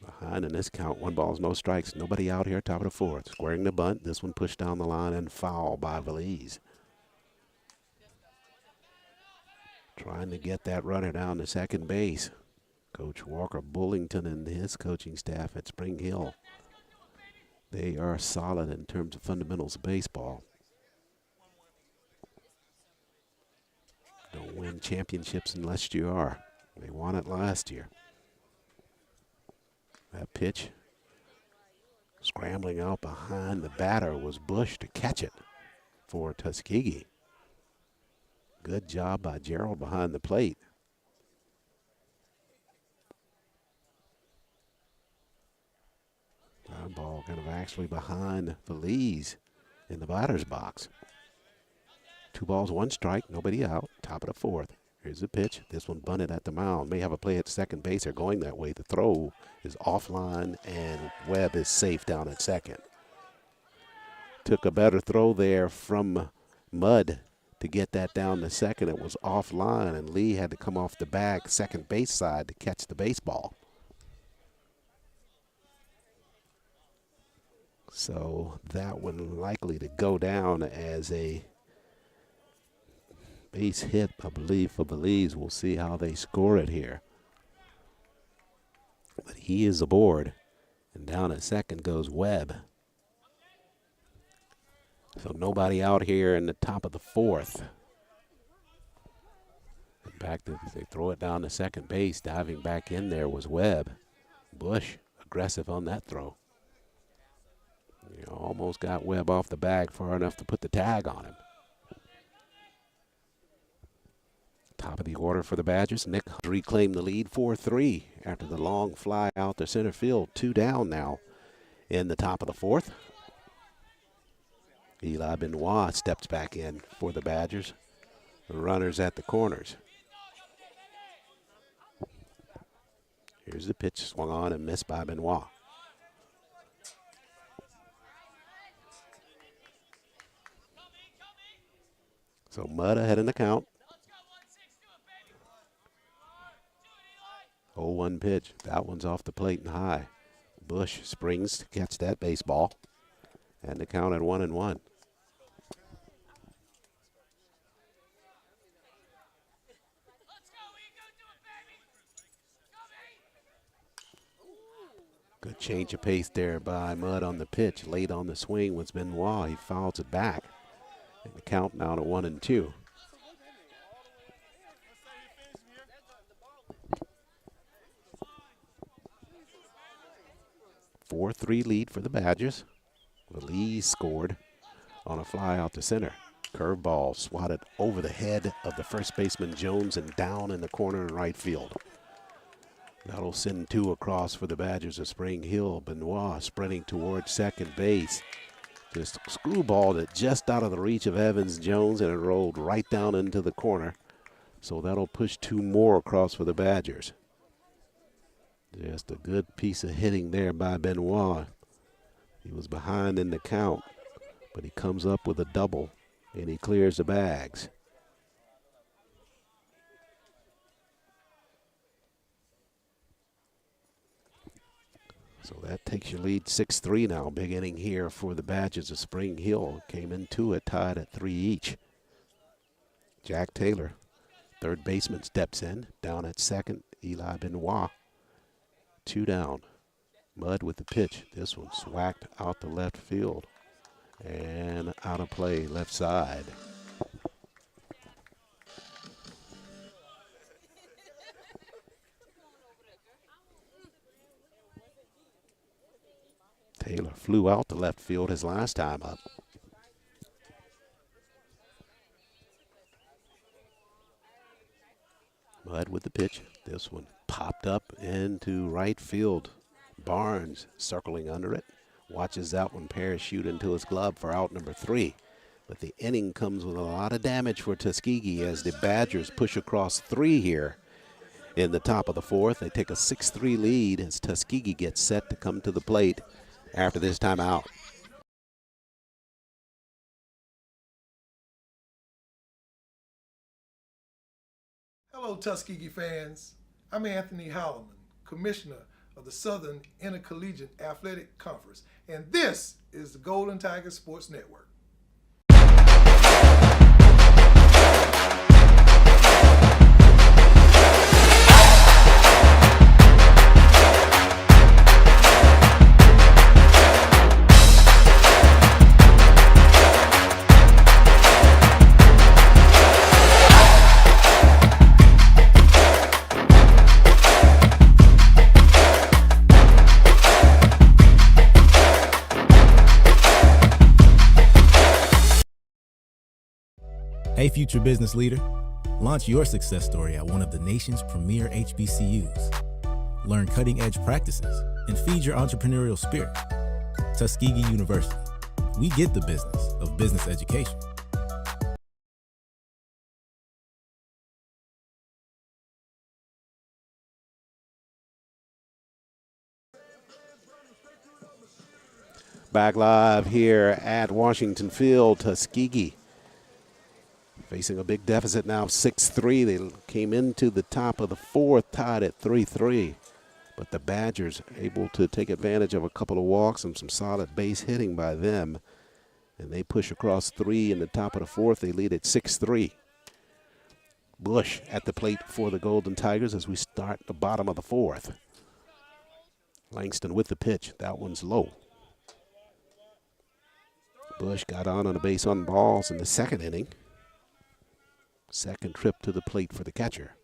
[SPEAKER 1] Behind in this count, 1 ball, no strikes. Nobody out here, top of the fourth. Squaring the bunt. This one pushed down the line and foul by Valise. Trying to get that runner down to second base. Coach Walker Bullington and his coaching staff at Spring Hill. They are solid in terms of fundamentals of baseball. Don't win championships unless you are. They won it last year. That pitch scrambling out behind the batter was Bush to catch it for Tuskegee. Good job by Gerald behind the plate. That ball kind of actually behind Feliz in the batter's box. 2 balls, 1 strike, nobody out. Top of the 4th. Here's the pitch. This one bunted at the mound. May have a play at second base. They're going that way. The throw is offline, and Webb is safe down at second. Took a better throw there from Mudd to get that down to second. It was offline, and Lee had to come off the bag second base side to catch the baseball. So that one likely to go down as a base hit, I believe, for Belize. We'll see how they score it here. But he is aboard, and down at second goes Webb. So nobody out here in the top of the 4th. Back to, they throw it down to second base. Diving back in there was Webb. Bush aggressive on that throw. You know, almost got Webb off the bag far enough to put the tag on him. Top of the order for the Badgers. Nick reclaimed the lead 4-3 after the long fly out to center field. 2 down now in the top of the 4th. Eli Benoit steps back in for the Badgers. The runners at the corners. Here's the pitch, swung on and missed by Benoit. So Mudd ahead in the count. 0-1 pitch. That one's off the plate and high. Bush springs to catch that baseball. And the count at 1-1. Good change of pace there by Mudd on the pitch. Late on the swing was Benoit. He fouls it back. And the count now to 1-2. A 4-3 lead for the Badgers. Lee scored on a fly out to center. Curveball swatted over the head of the first baseman Jones and down in the corner in right field. That'll send 2 across for the Badgers of Spring Hill. Benoit sprinting towards second base. Just screwballed it just out of the reach of Evans Jones, and it rolled right down into the corner. So that'll push 2 more across for the Badgers. Just a good piece of hitting there by Benoit. He was behind in the count, but he comes up with a double, and he clears the bags. So that takes your lead 6-3 now. Big inning here for the Badgers of Spring Hill. Came into it tied at 3 each. Jack Taylor, third baseman, steps in. Down at second, Eli Benoit. 2 down. Mudd with the pitch. This one swacked out to left field. And out of play, left side. Taylor flew out to left field his last time up. Mudd with the pitch. This one popped up into right field. Barnes circling under it. Watches that one parachute into his glove for out number 3. But the inning comes with a lot of damage for Tuskegee as the Badgers push across 3 here in the top of the 4th. They take a 6-3 lead as Tuskegee gets set to come to the plate after this timeout.
[SPEAKER 2] Hello, Tuskegee fans. I'm Anthony Holloman, Commissioner of the Southern Intercollegiate Athletic Conference, and this is the Golden Tiger Sports Network.
[SPEAKER 3] Hey, future business leader. Launch your success story at one of the nation's premier HBCUs. Learn cutting-edge practices and feed your entrepreneurial spirit. Tuskegee University. We get the business of business education.
[SPEAKER 1] Back live here at Washington Field, Tuskegee facing a big deficit now of 6-3. They came into the top of the fourth, tied at 3-3. But the Badgers able to take advantage of a couple of walks and some solid base hitting by them. And they push across 3 in the top of the fourth. They lead at 6-3. Bush at the plate for the Golden Tigers as we start the bottom of the fourth. Langston with the pitch. That one's low. Bush got on a base on balls in the second inning. Second trip to the plate for the catcher.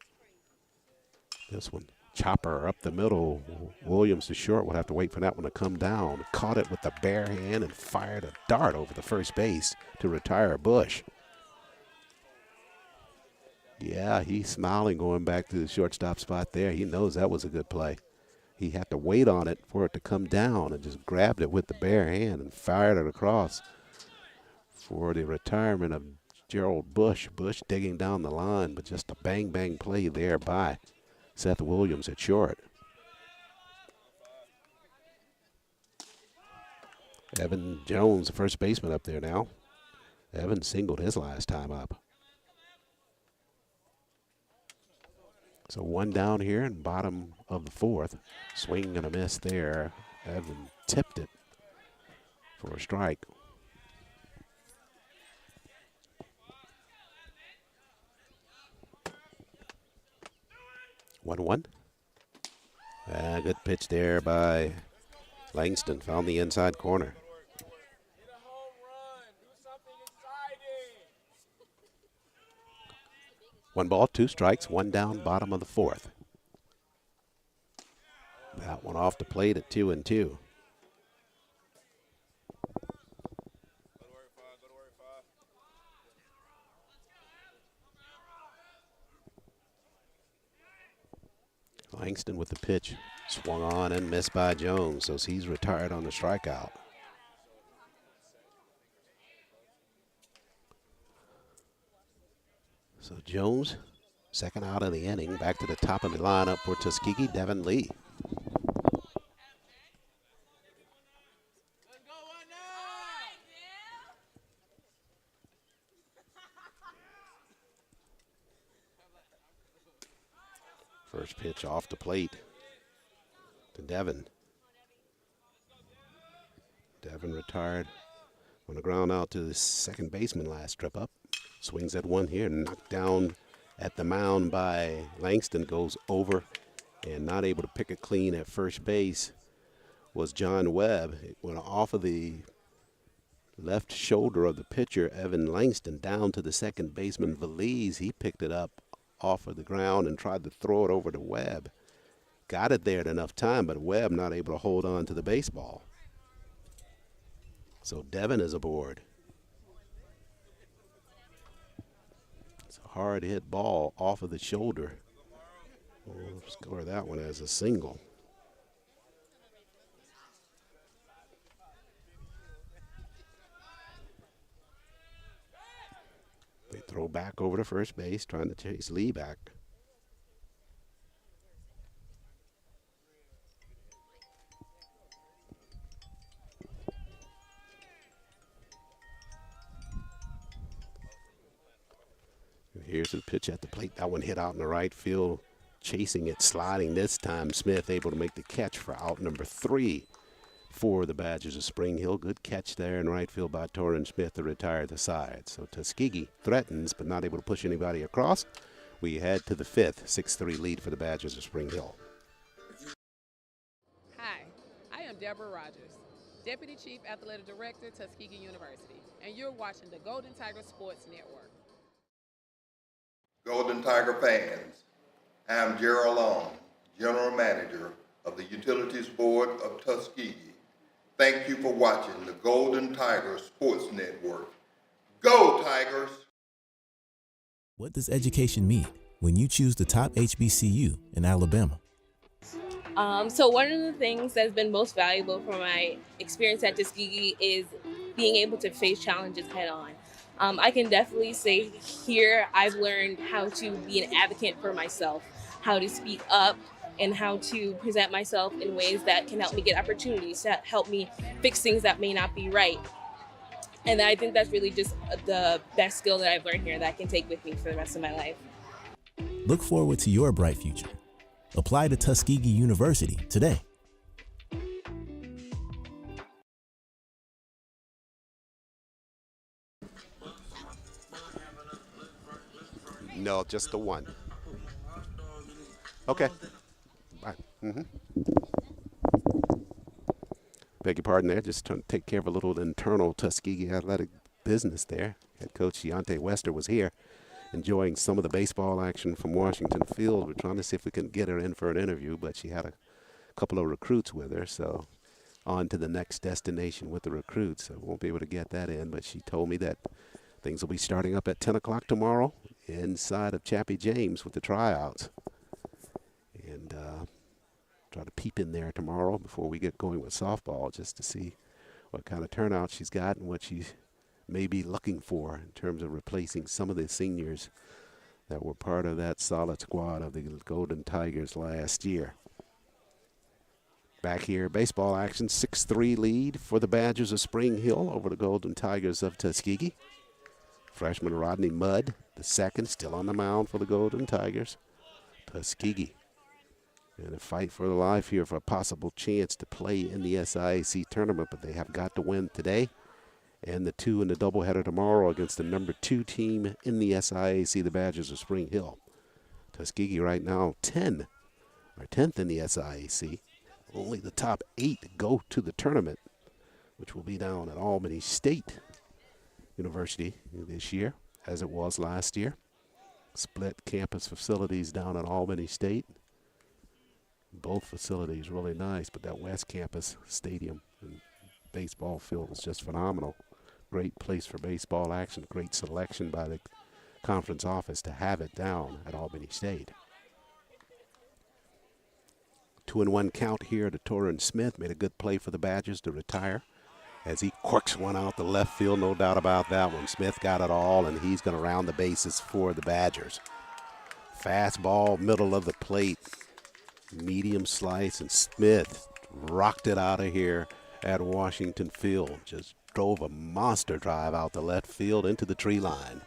[SPEAKER 1] This one, chopper up the middle. Williams, the short, will have to wait for that one to come down. Caught it with the bare hand and fired a dart over the first base to retire Bush. Yeah, he's smiling going back to the shortstop spot there. He knows that was a good play. He had to wait on it for it to come down and just grabbed it with the bare hand and fired it across for the retirement of Gerald Bush. Bush digging down the line, but just a bang-bang play there by Seth Williams at short. Evan Jones, the first baseman, up there now. Evan singled his last time up. So one down here in bottom of the fourth. Swing and a miss there. Evan tipped it for a strike. 1-1. Good pitch there by Langston. Found the inside corner. One ball, two strikes, one down, bottom of the fourth. That one off the plate at 2-2. Langston with the pitch, swung on and missed by Jones, so he's retired on the strikeout. So Jones, second out of the inning, back to the top of the lineup for Tuskegee, Devin Lee. First pitch off the plate to Devin. Devin retired on the ground out to the second baseman last trip up. Swings at one here, knocked down at the mound by Langston, goes over and not able to pick it clean at first base was John Webb. It went off of the left shoulder of the pitcher, Evan Langston, down to the second baseman, Valise. He picked it up off of the ground and tried to throw it over to Webb. Got it there at enough time, but Webb not able to hold on to the baseball. So Devin is aboard. It's a hard hit ball off of the shoulder. We'll score that one as a single. They throw back over to first base, trying to chase Lee back. Here's the pitch at the plate. That one hit out in the right field. Chasing it, sliding this time. Smith able to make the catch for out number 3 for the Badgers of Spring Hill. Good catch there in right field by Torrin Smith to retire the side. So Tuskegee threatens but not able to push anybody across. We head to the 5th, 6-3 lead for the Badgers of Spring Hill.
[SPEAKER 10] Hi, I am Deborah Rogers, Deputy Chief Athletic Director, Tuskegee University, and you're watching the Golden Tiger Sports Network.
[SPEAKER 11] Golden Tiger fans, I'm Gerald Long, General Manager of the Utilities Board of Tuskegee. Thank you for watching the Golden Tiger Sports Network. Go Tigers!
[SPEAKER 3] What does education mean when you choose the top HBCU in Alabama?
[SPEAKER 7] So one of the things that's been most valuable from my experience at Tuskegee is being able to face challenges head on. I can definitely say here I've learned how to be an advocate for myself, how to speak up, and how to present myself in ways that can help me get opportunities, to help me fix things that may not be right. And I think that's really just the best skill that I've learned here that I can take with me for the rest of my life.
[SPEAKER 3] Look forward to your bright future. Apply to Tuskegee University today.
[SPEAKER 1] No, just the one. Okay. Bye. Beg your pardon there. Just trying to take care of a little internal Tuskegee athletic business there. Head coach Deontay Wester was here enjoying some of the baseball action from Washington Field. We're trying to see if we can get her in for an interview, but she had a couple of recruits with her, so on to the next destination with the recruits. So won't be able to get that in, but she told me that things will be starting up at 10 o'clock tomorrow inside of Chappie James with the tryouts. And try to peep in there tomorrow before we get going with softball just to see what kind of turnout she's got and what she may be looking for in terms of replacing some of the seniors that were part of that solid squad of the Golden Tigers last year. Back here, baseball action, 6-3 lead for the Badgers of Spring Hill over the Golden Tigers of Tuskegee. Freshman Rodney Mudd, the second, still on the mound for the Golden Tigers. Tuskegee in a fight for their life here for a possible chance to play in the SIAC tournament, but they have got to win today and the two in the doubleheader tomorrow against the number 2 team in the SIAC, the Badgers of Spring Hill. Tuskegee right now 10th in the SIAC. Only the top 8 go to the tournament, which will be down at Albany State University this year, as it was last year. Split campus facilities down at Albany State. Both facilities really nice, but that West Campus stadium and baseball field is just phenomenal. Great place for baseball action, great selection by the conference office to have it down at Albany State. 2-1 count here to Torrin Smith. Made a good play for the Badgers to retire as he quirks one out the left field, no doubt about that one. Smith got it all, and he's going to round the bases for the Badgers. Fastball, middle of the plate, medium slice, and Smith rocked it out of here at Washington Field. Just drove a monster drive out the left field into the tree line.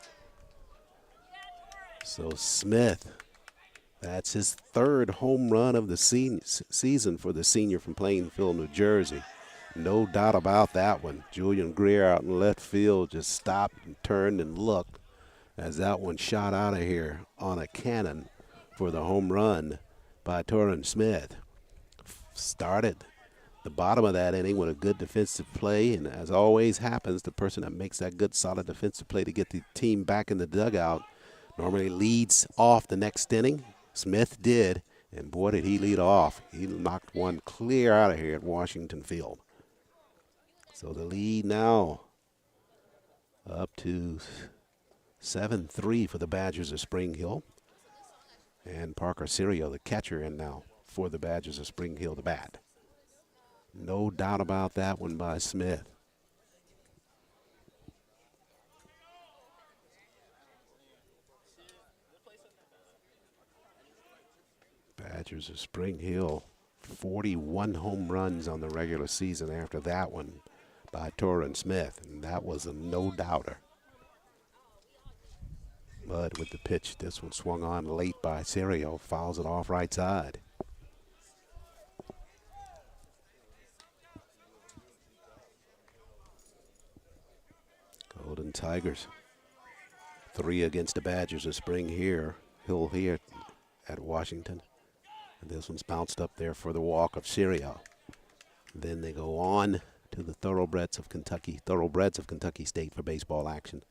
[SPEAKER 1] So Smith, that's his 3rd home run of the season for the senior from Plainfield, New Jersey. No doubt about that one. Julian Greer out in left field just stopped and turned and looked as that one shot out of here on a cannon for the home run by Torrin Smith. Started the bottom of that inning with a good defensive play, and as always happens, the person that makes that good solid defensive play to get the team back in the dugout normally leads off the next inning. Smith did, and boy did he lead off. He knocked one clear out of here at Washington Field. So the lead now up to 7-3 for the Badgers of Spring Hill. And Parker Sirio, the catcher, in now for the Badgers of Spring Hill to bat. No doubt about that one by Smith. Badgers of Spring Hill, 41 home runs on the regular season after that one by Torrin Smith, and that was a no-doubter. Mudd with the pitch. This one swung on late by Serio. Fouls it off right side. Golden Tigers. 3 against the Badgers of Spring Hill here at Washington. And this one's bounced up there for the walk of Serio. Then they go on to the Thoroughbreds of Kentucky State for baseball action.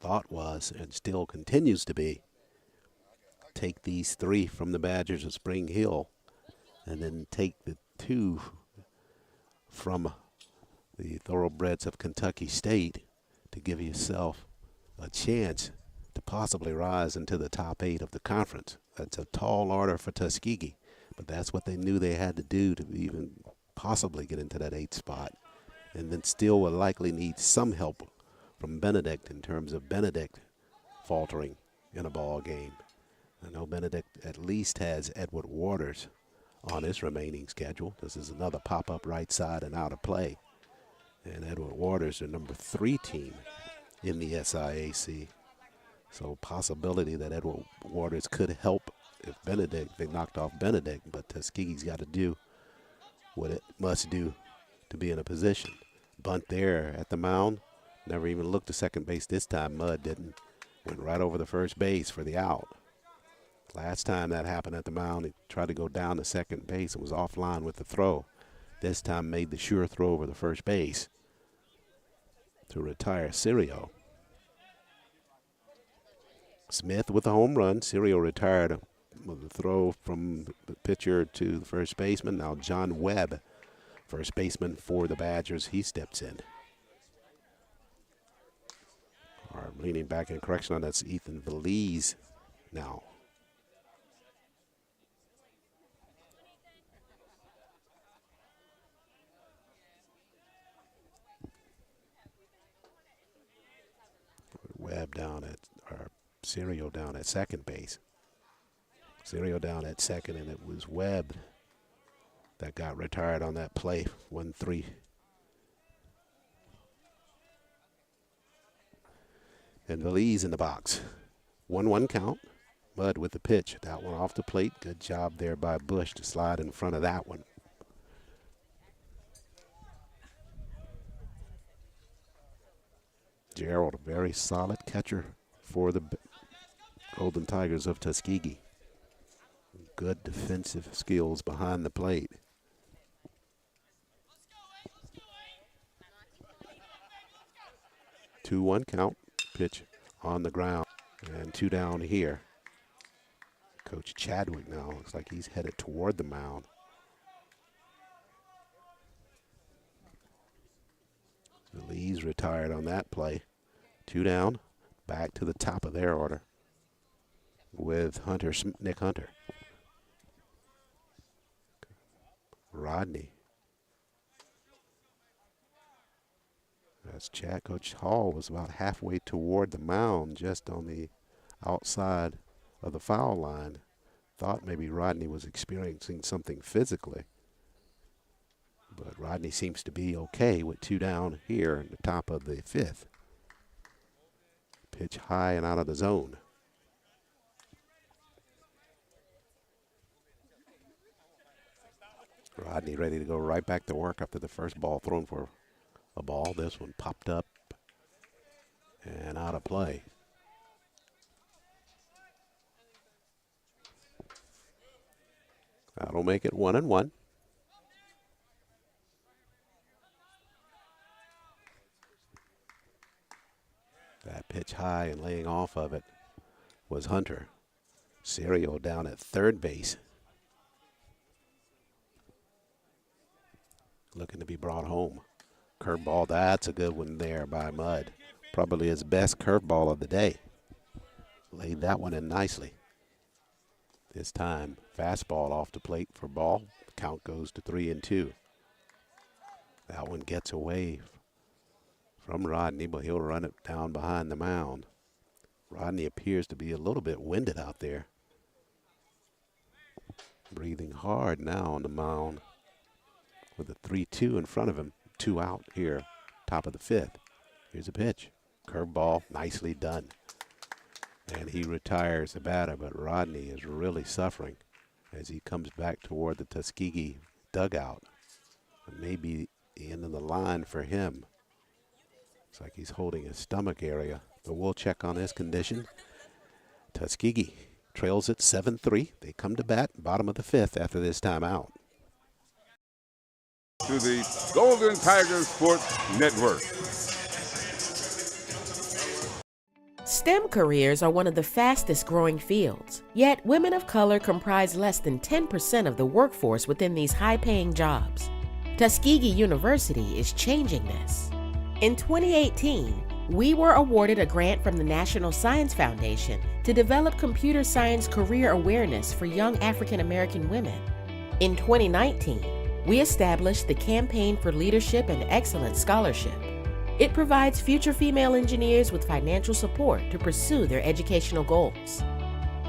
[SPEAKER 1] Thought was, and still continues to be, take these 3 from the Badgers of Spring Hill and then take the 2 from the Thoroughbreds of Kentucky State to give yourself a chance to to possibly rise into the top 8 of the conference. That's a tall order for Tuskegee, but that's what they knew they had to do to even possibly get into that 8th spot. And then still will likely need some help from Benedict in terms of Benedict faltering in a ball game. I know Benedict at least has Edward Waters on his remaining schedule. This is another pop-up right side and out of play. And Edward Waters, the number 3 team in the SIAC. So possibility that Edward Waters could help if they knocked off Benedict, but Tuskegee's got to do what it must do to be in a position. Bunt there at the mound. Never even looked to second base this time. Mudd didn't. Went right over the first base for the out. Last time that happened at the mound, he tried to go down to second base and was offline with the throw. This time made the sure throw over the first base to retire Sirio. Smith with a home run. Sirio retired with a throw from the pitcher to the first baseman. Now John Webb, first baseman for the Badgers, he steps in. Or leaning back in correction on that's Ethan Veliz now. Webb down at, or Sirio down at second base. Sirio down at second, and it was Webb that got retired on that play, 1-3. And Veliz in the box. 1-1 count. Mudd with the pitch. That one off the plate. Good job there by Bush to slide in front of that one. Gerald, a very solid catcher for the Golden Tigers of Tuskegee. Good defensive skills behind the plate. Two 2-1 count. Pitch on the ground. And 2 down here. Coach Chadwick now looks like he's headed toward the mound. Lee's retired on that play. 2 down. Back to the top of their order with Nick Hunter. Rodney. As Coach Hall was about halfway toward the mound, just on the outside of the foul line. Thought maybe Rodney was experiencing something physically. But Rodney seems to be okay with 2 down here in the top of the 5th. Pitch high and out of the zone. Rodney ready to go right back to work after the first ball thrown for a ball. This one popped up and out of play. That'll make it 1-1. That pitch high and laying off of it was Hunter. Sirio down at third base. Looking to be brought home. Curveball, that's a good one there by Mudd. Probably his best curveball of the day. Laid that one in nicely. This time, fastball off the plate for ball. Count goes to 3-2. That one gets away from Rodney, but he'll run it down behind the mound. Rodney appears to be a little bit winded out there. Breathing hard now on the mound with a 3-2 in front of him. 2 out here, top of the 5th. Here's a pitch. Curveball, nicely done. And he retires the batter, but Rodney is really suffering as he comes back toward the Tuskegee dugout. It may be the end of the line for him. Looks like he's holding his stomach area, but we'll check on his condition. Tuskegee trails it 7-3. They come to bat, bottom of the 5th after this timeout.
[SPEAKER 12] To the Golden Tiger Sports Network.
[SPEAKER 5] STEM careers are one of the fastest growing fields, yet women of color comprise less than 10% of the workforce within these high-paying jobs. Tuskegee University is changing this. In 2018, We were awarded a grant from the National Science Foundation to develop computer science career awareness for young African American women. In 2019, we established the Campaign for Leadership and Excellence Scholarship. It provides future female engineers with financial support to pursue their educational goals.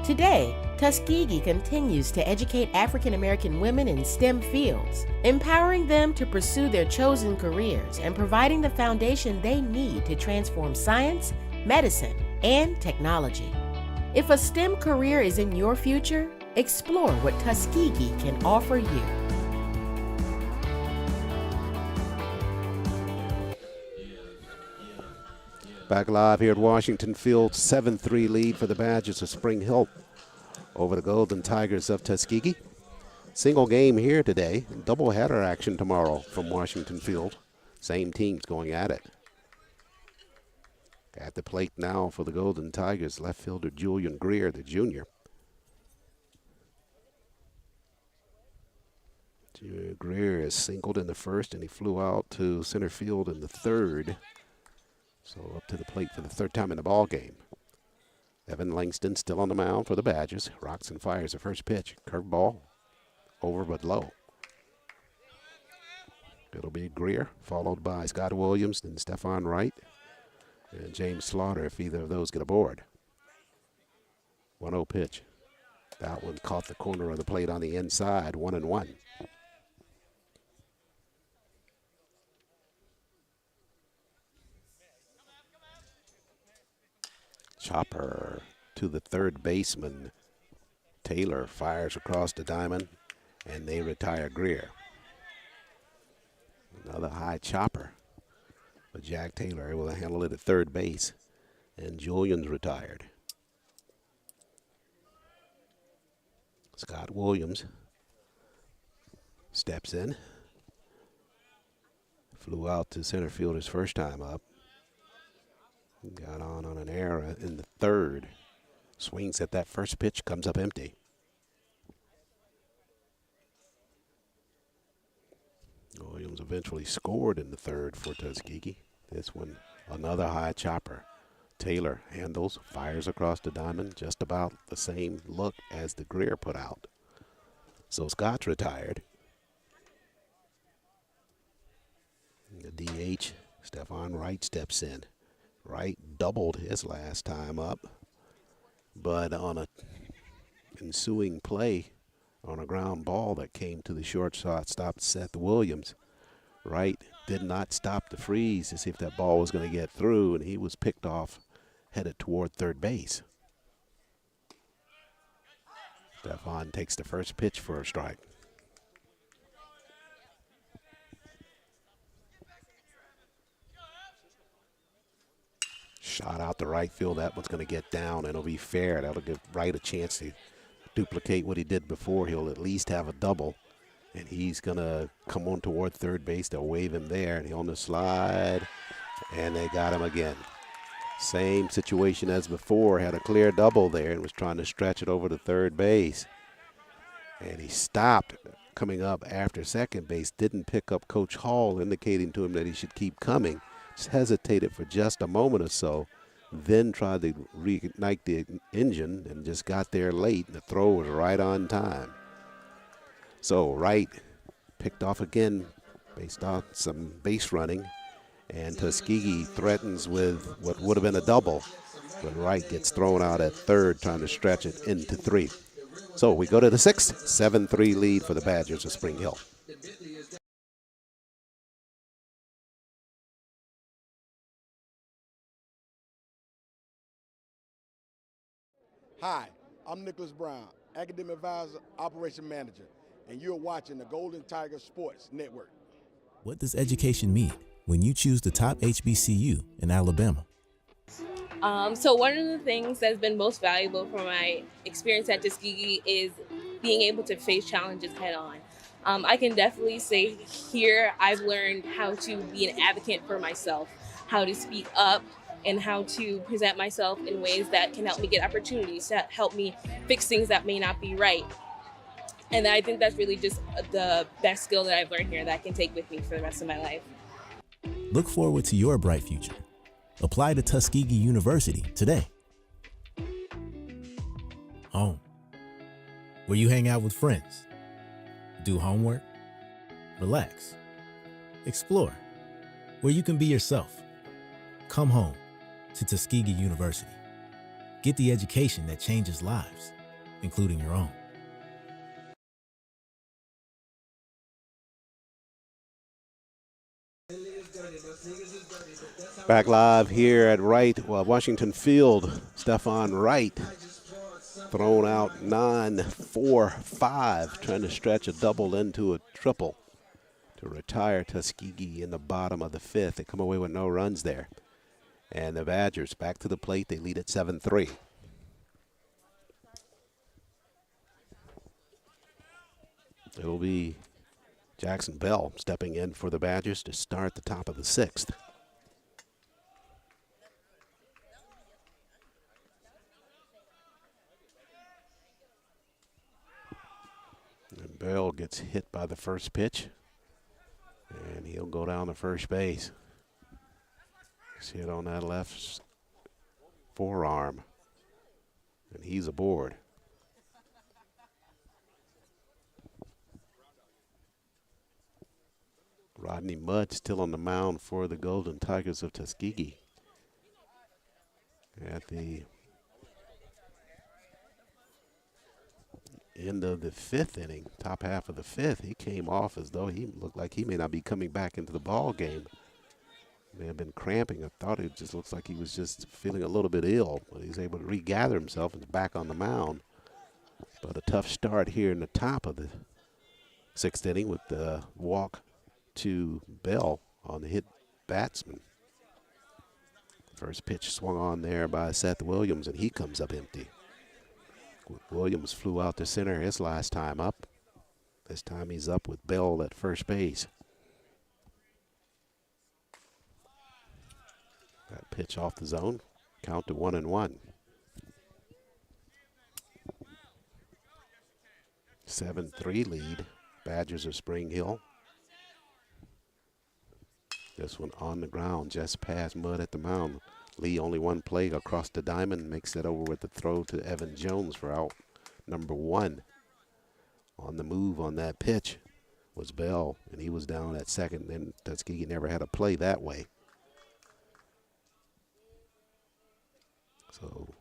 [SPEAKER 5] Today, Tuskegee continues to educate African American women in STEM fields, empowering them to pursue their chosen careers and providing the foundation they need to transform science, medicine, and technology. If a STEM career is in your future, explore what Tuskegee can offer you.
[SPEAKER 1] Back live here at Washington Field, 7-3 lead for the Badgers of Spring Hill over the Golden Tigers of Tuskegee. Single game here today, doubleheader action tomorrow from Washington Field. Same teams going at it. At the plate now for the Golden Tigers, left fielder Julian Greer, the junior. Greer is singled in the first, and he flew out to center field in the third. So up to the plate for the third time in the ball game. Evan Langston still on the mound for the Badgers. Rocks and fires the first pitch. Curveball over but low. It'll be Greer, followed by Scott Williams, then Stephon Wright, and James Slaughter if either of those get aboard. 1-0 pitch. That one caught the corner of the plate on the inside, 1-1. Chopper to the third baseman. Taylor fires across the diamond, and they retire Greer. Another high chopper, but Jack Taylor able to handle it at third base, and Julian's retired. Scott Williams steps in. Flew out to center field his first time up. Got on an error in the third. Swings at that first pitch, comes up empty. Williams eventually scored in the third for Tuskegee. This one, another high chopper. Taylor handles, fires across the diamond, just about the same look as the Greer put out. So Scott's retired. The DH, Stephon Wright steps in. Wright doubled his last time up, but on a ensuing play on a ground ball that came to the shortstop, stopped Seth Williams. Wright did not stop the freeze to see if that ball was going to get through, and he was picked off, headed toward third base. Stephon takes the first pitch for a strike. Shot out to right field. That one's going to get down, and it'll be fair. That'll give Wright a chance to duplicate what he did before. He'll at least have a double, and he's going to come on toward third base. They'll wave him there, and he'll on the slide, and they got him again. Same situation as before. Had a clear double there and was trying to stretch it over to third base, and he stopped coming up after second base. Didn't pick up Coach Hall, indicating to him that he should keep coming. Just hesitated for just a moment or so, then tried to reignite the engine and just got there late. The throw was right on time. So Wright picked off again based on some base running, and Tuskegee threatens with what would have been a double, but Wright gets thrown out at third trying to stretch it into three. So we go to the sixth, 7-3 lead for the Badgers of Spring Hill.
[SPEAKER 13] Hi, I'm Nicholas Brown, Academic Advisor, Operation Manager, and you're watching the Golden Tiger Sports Network.
[SPEAKER 3] What does education mean when you choose the top HBCU in Alabama?
[SPEAKER 7] So one of the things that's been most valuable from my experience at Tuskegee is being able to face challenges head on. I can definitely say here I've learned how to be an advocate for myself, how to speak up, and how to present myself in ways that can help me get opportunities, to help me fix things that may not be right. And I think that's really just the best skill that I've learned here that I can take with me for the rest of my life.
[SPEAKER 3] Look forward to your bright future. Apply to Tuskegee University today. Home, where you hang out with friends, do homework, relax, explore, where you can be yourself. Come home to Tuskegee University. Get the education that changes lives, including your own.
[SPEAKER 1] Back live here at Washington Field. Stephon Wright thrown out 9-4-5, trying to stretch a double into a triple to retire Tuskegee in the bottom of the fifth. They come away with no runs there. And the Badgers back to the plate. They lead at 7-3. It'll be Jackson Bell stepping in for the Badgers to start the top of the sixth. And Bell gets hit by the first pitch, and he'll go down to first base. He's hit on that left forearm, and he's aboard. Rodney Mudd still on the mound for the Golden Tigers of Tuskegee. At the end of the fifth inning, top half of the fifth, he came off as though he looked like he may not be coming back into the ball game. May have been cramping. I thought it just looks like he was just feeling a little bit ill, but he's able to regather himself and is back on the mound. But a tough start here in the top of the sixth inning with the walk to Bell on the hit batsman. First pitch swung on there by Seth Williams, and he comes up empty. Williams flew out to center his last time up. This time he's up with Bell at first base. That pitch off the zone. Count to 1-1. 7-3 lead. Badgers of Spring Hill. This one on the ground, just past Mudd at the mound. Lee only one play across the diamond, makes it over with the throw to Evan Jones for out number one. On the move on that pitch was Bell, and he was down at second. Then Tuskegee never had a play that way. So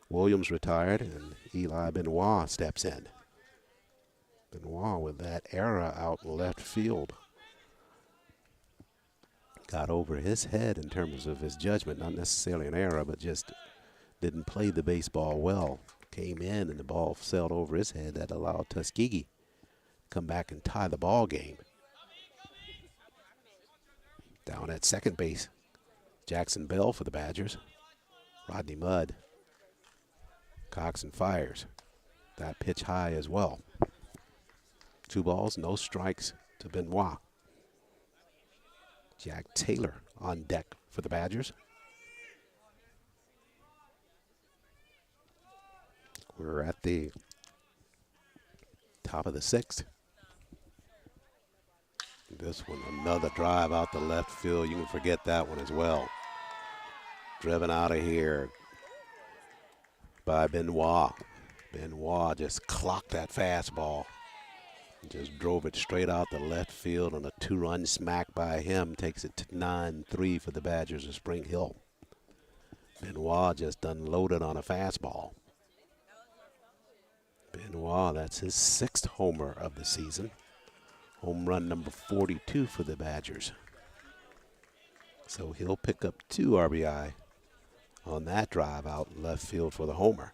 [SPEAKER 1] Williams retired, and Eli Benoit steps in. Benoit with that error out in left field. Got over his head in terms of his judgment, not necessarily an error, but just didn't play the baseball well. Came in and the ball sailed over his head. That allowed Tuskegee to come back and tie the ball game. Down at second base, Jackson Bell for the Badgers. Rodney Mudd. Coxon fires. That pitch high as well. 2 balls, no strikes to Benoit. Jack Taylor on deck for the Badgers. We're at the top of the sixth. This one, another drive out the left field. You can forget that one as well. Driven out of here by Benoit. Benoit just clocked that fastball. Just drove it straight out the left field, and a 2-run smack by him takes it to 9-3 for the Badgers of Spring Hill. Benoit just unloaded on a fastball. Benoit, that's his 6th homer of the season. Home run number 42 for the Badgers. So he'll pick up 2 RBI on that drive out left field for the homer.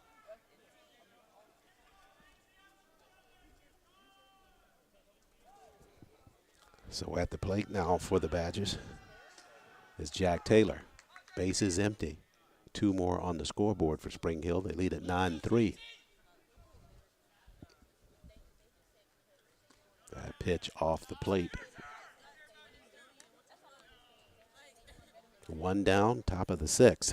[SPEAKER 1] So at the plate now for the Badgers is Jack Taylor. Base is empty. 2 more on the scoreboard for Spring Hill. They lead at 9-3. That pitch off the plate. 1 down, top of the 6th.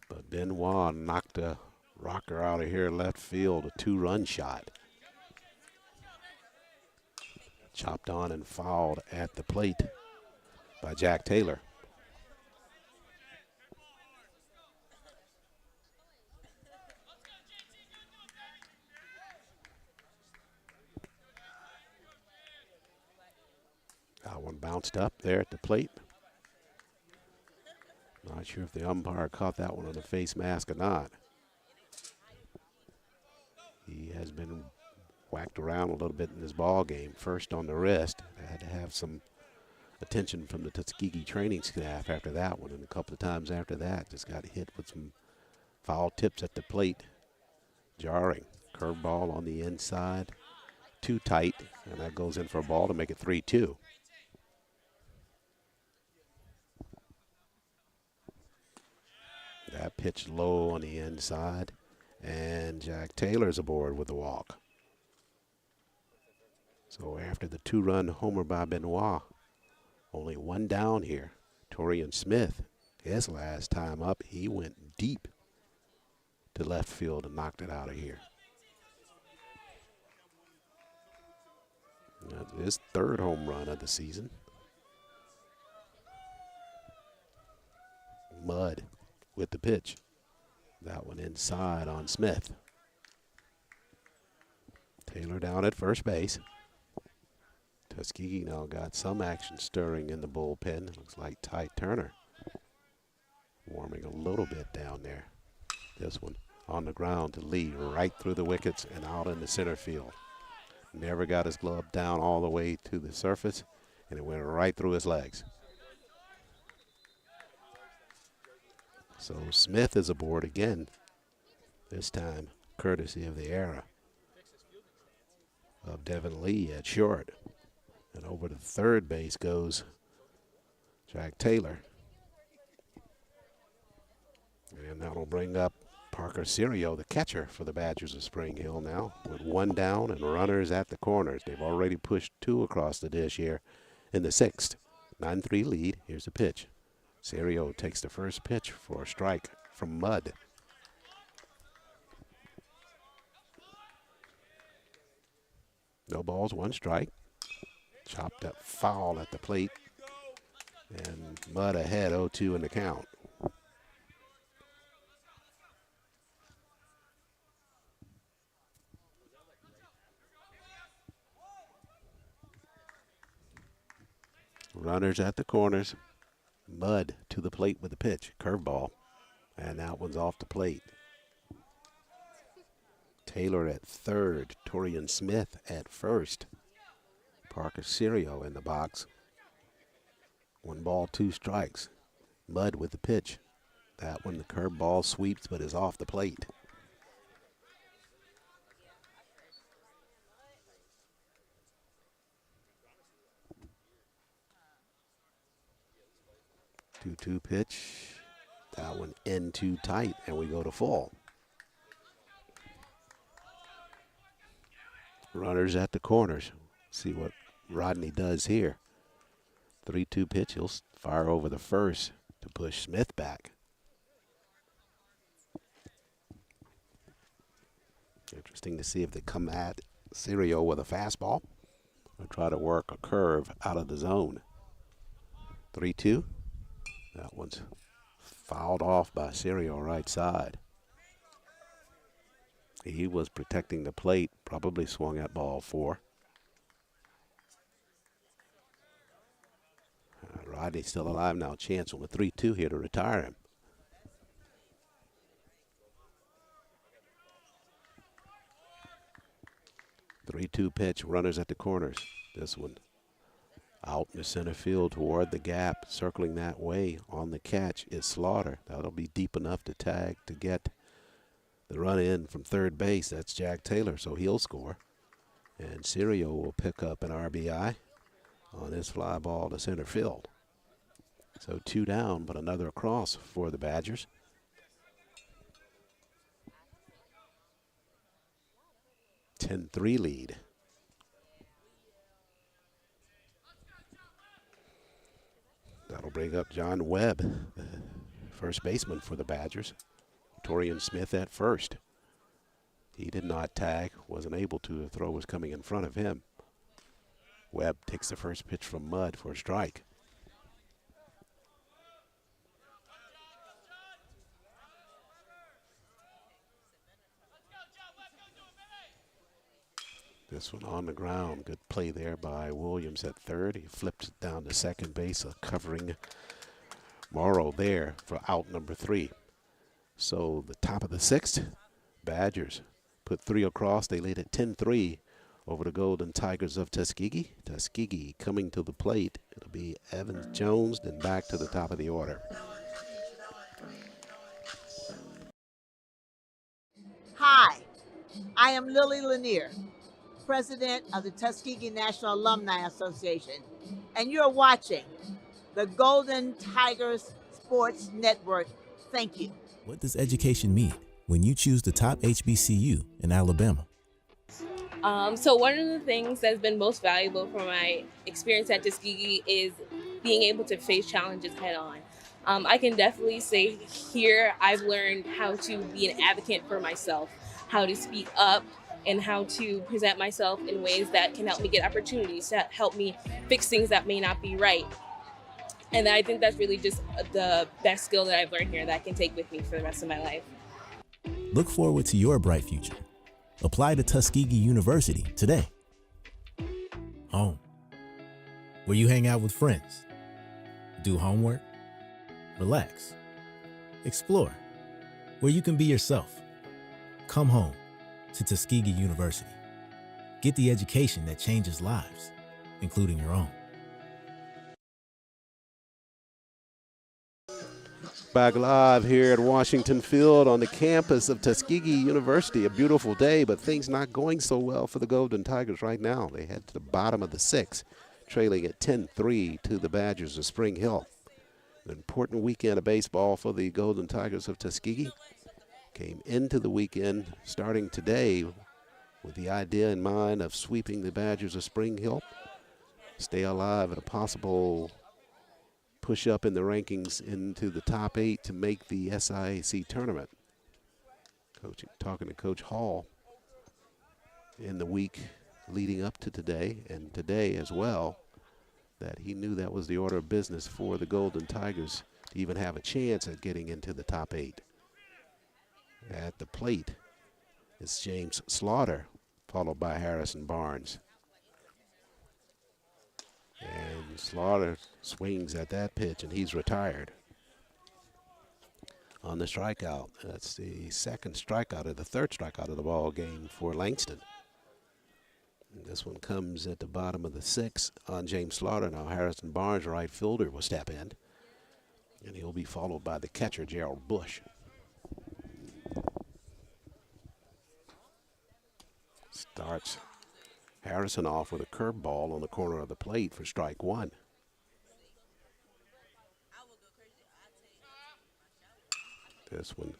[SPEAKER 1] But Benoit knocked a rocker out of here left field, a 2-run shot. Chopped on and fouled at the plate by Jack Taylor. That one bounced up there at the plate. Not sure if the umpire caught that one on the face mask or not. He has been whacked around a little bit in this ball game. First on the wrist. Had to have some attention from the Tuskegee training staff after that one, and a couple of times after that just got hit with some foul tips at the plate. Jarring. Curveball on the inside. Too tight, and that goes in for a ball to make it 3-2. That pitch low on the inside, and Jack Taylor's aboard with the walk. So after the 2-run homer by Benoit, only one down here. Torian Smith, his last time up, he went deep to left field and knocked it out of here. That's his 3rd home run of the season. Mudd with the pitch. That one inside on Smith. Taylor down at first base. Tuskegee now got some action stirring in the bullpen. Looks like Ty Turner warming a little bit down there. This one on the ground to Lee, right through the wickets and out in the center field. Never got his glove down all the way to the surface, and it went right through his legs. So Smith is aboard again, this time courtesy of the era of Devin Lee at short. And over to third base goes Jack Taylor. And that'll bring up Parker Serio, the catcher for the Badgers of Spring Hill now, with one down and runners at the corners. They've already pushed 2 across the dish here in the 6th. 9-3 lead. Here's the pitch. Serio takes the first pitch for a strike from Mudd. No balls, 1 strike. Chopped up foul at the plate. And Mudd ahead 0-2 in the count. Runners at the corners. Mudd to the plate with the pitch. Curveball. And that one's off the plate. Taylor at third. Torian Smith at first. Parker Serio in the box. 1 ball, 2 strikes. Mudd with the pitch. That one, the curveball sweeps but is off the plate. Two pitch. That one in too tight, and we go to full. Runners at the corners. See what Rodney does here. 3-2 pitch. He'll fire over the first to push Smith back. Interesting to see if they come at Serio with a fastball or try to work a curve out of the zone. 3-2. That one's fouled off by Serio right side. He was protecting the plate, probably swung at ball 4. Rodney's still alive now. Chance on the 3-2 here to retire him. Three-two pitch, runners at the corners. This one out in the center field toward the gap, circling that way on the catch is Slaughter. That'll be deep enough to tag to get the run in from third base. That's Jack Taylor, so he'll score. And Serio will pick up an RBI on his fly ball to center field. So 2 down, but another across for the Badgers. (10-3) lead. That'll bring up John Webb, first baseman for the Badgers. Torian Smith at first. He did not tag, wasn't able to. The throw was coming in front of him. Webb takes the first pitch from Mudd for a strike. This one on the ground. Good play there by Williams at third. He flips it down to second base, covering Morrow there for out number 3. So the top of the 6th, Badgers put 3 across. They lead at 10-3 over the Golden Tigers of Tuskegee. Tuskegee coming to the plate. It'll be Evans Jones, then back to the top of the order.
[SPEAKER 14] Hi, I am Lily Lanier, President of the Tuskegee National Alumni Association, and you're watching the Golden Tigers Sports Network. Thank you.
[SPEAKER 3] What does education mean when you choose the top HBCU in Alabama?
[SPEAKER 7] So one of the things that's been most valuable from my experience at Tuskegee is being able to face challenges head on. I can definitely say here I've learned how to be an advocate for myself, how to speak up, and how to present myself in ways that can help me get opportunities, that help me fix things that may not be right. And I think that's really just the best skill that I've learned here that I can take with me for the rest of my life.
[SPEAKER 3] Look forward to your bright future. Apply to Tuskegee University today. Home, where you hang out with friends, do homework, relax, explore, where you can be yourself. Come home to Tuskegee University. Get the education that changes lives, including your own.
[SPEAKER 1] Back live here at Washington Field on the campus of Tuskegee University. A beautiful day, but things not going so well for the Golden Tigers right now. They head to the bottom of the 6th, trailing at 10-3 to the Badgers of Spring Hill. An important weekend of baseball for the Golden Tigers of Tuskegee. Came into the weekend starting today with the idea in mind of sweeping the Badgers of Spring Hill, stay alive at a possible push up in the rankings into the top 8 to make the SIAC tournament. Talking to Coach Hall in the week leading up to today and today as well, that he knew that was the order of business for the Golden Tigers to even have a chance at getting into the top 8. At the plate is James Slaughter, followed by Harrison Barnes. And Slaughter swings at that pitch, and he's retired. On the strikeout, that's the second strikeout, or the third strikeout of the ball game for Langston. And this one comes at the bottom of the 6th on James Slaughter. Now Harrison Barnes, right fielder, will step in, and he'll be followed by the catcher, Gerald Bush. Starts Harrison off with a curveball on the corner of the plate for strike 1. This one,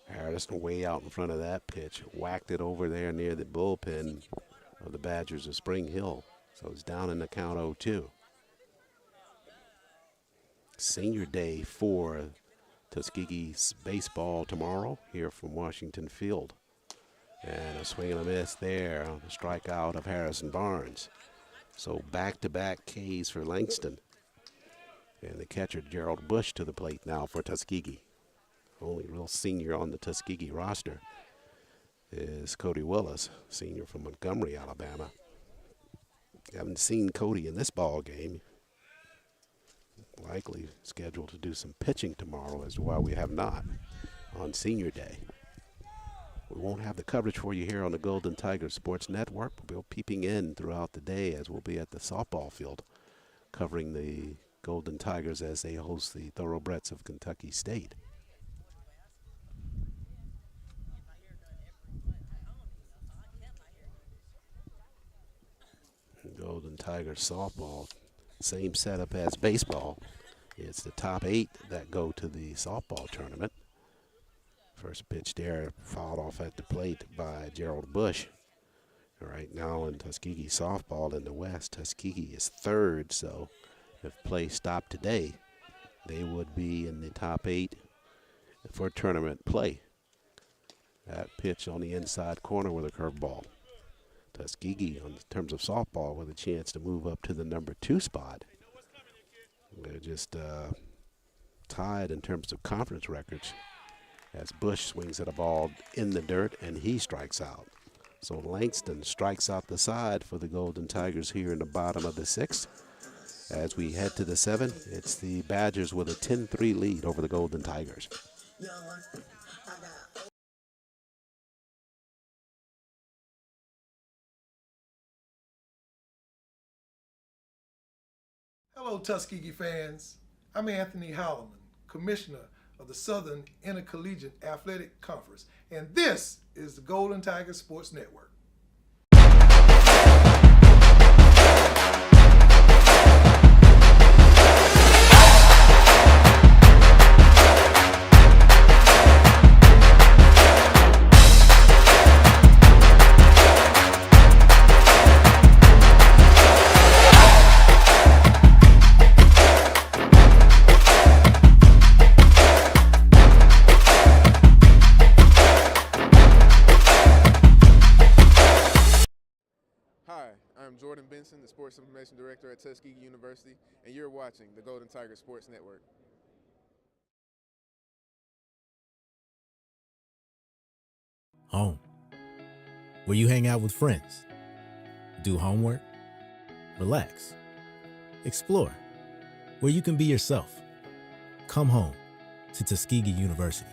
[SPEAKER 1] Harrison way out in front of that pitch, whacked it over there near the bullpen of the Badgers of Spring Hill. So it's down in the count 0-2. Senior day for Tuskegee's baseball tomorrow here from Washington Field. And a swing and a miss there on the strikeout of Harrison Barnes. So back-to-back Ks for Langston. And the catcher, Gerald Bush, to the plate now for Tuskegee. Only real senior on the Tuskegee roster is Cody Willis, senior from Montgomery, Alabama. Haven't seen Cody in this ball game. Likely scheduled to do some pitching tomorrow, as to why we have not on senior day. We won't have the coverage for you here on the Golden Tigers Sports Network. We'll be peeping in throughout the day as we'll be at the softball field covering the Golden Tigers as they host the Thoroughbreds of Kentucky State. Golden Tigers softball, same setup as baseball. It's the top 8 that go to the softball tournament. First pitch there, fouled off at the plate by Gerald Bush. Right now in Tuskegee softball in the West, Tuskegee is 3rd, so if play stopped today, they would be in the top 8 for tournament play. That pitch on the inside corner with a curveball. Tuskegee, in terms of softball, with a chance to move up to the number 2 spot. They're just tied in terms of conference records as Bush swings at a ball in the dirt and he strikes out. So Langston strikes out the side for the Golden Tigers here in the bottom of the 6th. As we head to the 7th, it's the Badgers with a 10-3 lead over the Golden Tigers.
[SPEAKER 2] Hello, Tuskegee fans. I'm Anthony Holloman, Commissioner of the Southern Intercollegiate Athletic Conference, and this is the Golden Tiger Sports Network.
[SPEAKER 8] I'm Jordan Benson, the Sports Information Director at Tuskegee University, and you're watching the Golden Tiger Sports Network.
[SPEAKER 3] Home, where you hang out with friends, do homework, relax, explore, where you can be yourself. Come home to Tuskegee University.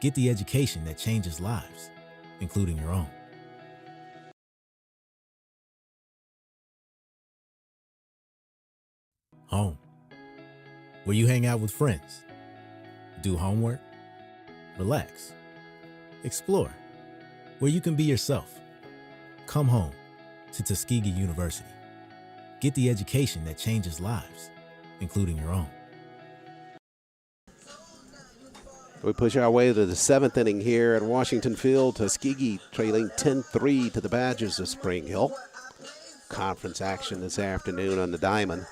[SPEAKER 3] Get the education that changes lives, including your own. Home, where you hang out with friends, do homework, relax, explore, where you can be yourself. Come home to Tuskegee University. Get the education that changes lives, including your own.
[SPEAKER 1] We push our way to the 7th inning here at Washington Field. Tuskegee trailing 10-3 to the Badgers of Spring Hill. Conference action this afternoon on the diamond.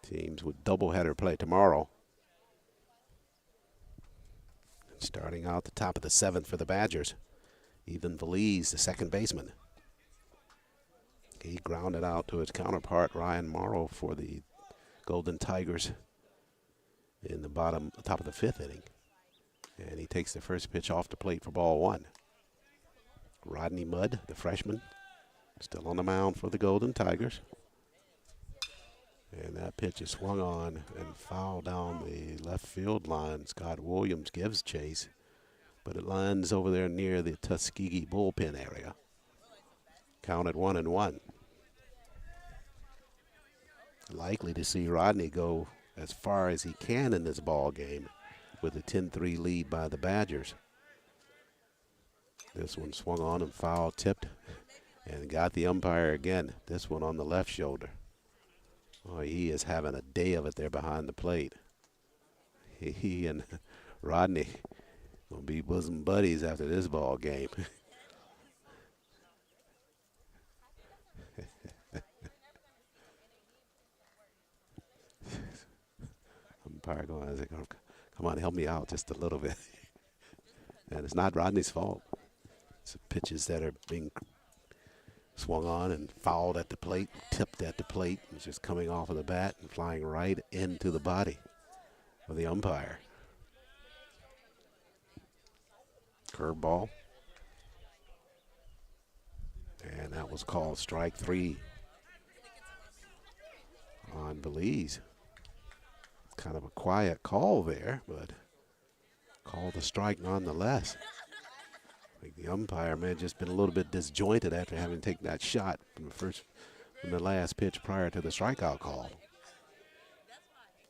[SPEAKER 1] Teams with doubleheader play tomorrow. Starting out the top of the 7th for the Badgers. Ethan Valise, the second baseman. He grounded out to his counterpart, Ryan Morrow, for the Golden Tigers in the top of the 5th inning. And he takes the first pitch off the plate for ball 1. Rodney Mudd, the freshman, still on the mound for the Golden Tigers. And that pitch is swung on and fouled down the left field line. Scott Williams gives chase, but it lands over there near the Tuskegee bullpen area. Counted 1-1. Likely to see Rodney go as far as he can in this ball game with a 10-3 lead by the Badgers. This one swung on and foul tipped and got the umpire again. This one on the left shoulder. Oh, he is having a day of it there behind the plate. He and Rodney will be bosom buddies after this ball game. Umpire going, come on, help me out just a little bit. And it's not Rodney's fault. It's pitches that are being swung on and fouled at the plate, tipped at the plate. It's just coming off of the bat and flying right into the body of the umpire. Curveball. And that was called strike 3 on Belize. Kind of a quiet call there, but called a strike nonetheless. I think the umpire may have just been a little bit disjointed after having taken that shot from the last pitch prior to the strikeout call.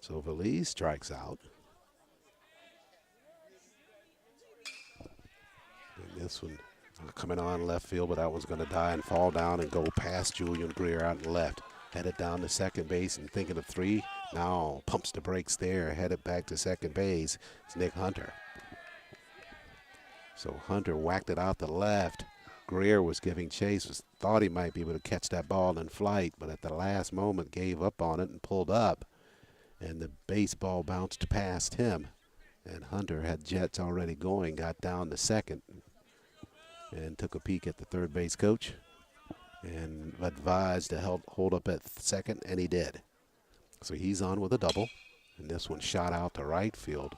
[SPEAKER 1] So Valise strikes out. And this one coming on left field, but that one's going to die and fall down and go past Julian Greer out and left. Headed down to second base and thinking of 3. Now pumps the brakes there, headed back to second base. It's Nick Hunter. So Hunter whacked it out the left. Greer was giving chase, thought he might be able to catch that ball in flight, but at the last moment gave up on it and pulled up. And the baseball bounced past him And Hunter had jets already going, got down to second, and took a peek at the third base coach and advised to hold up at second, and he did. So he's on with a double, and this one shot out to right field.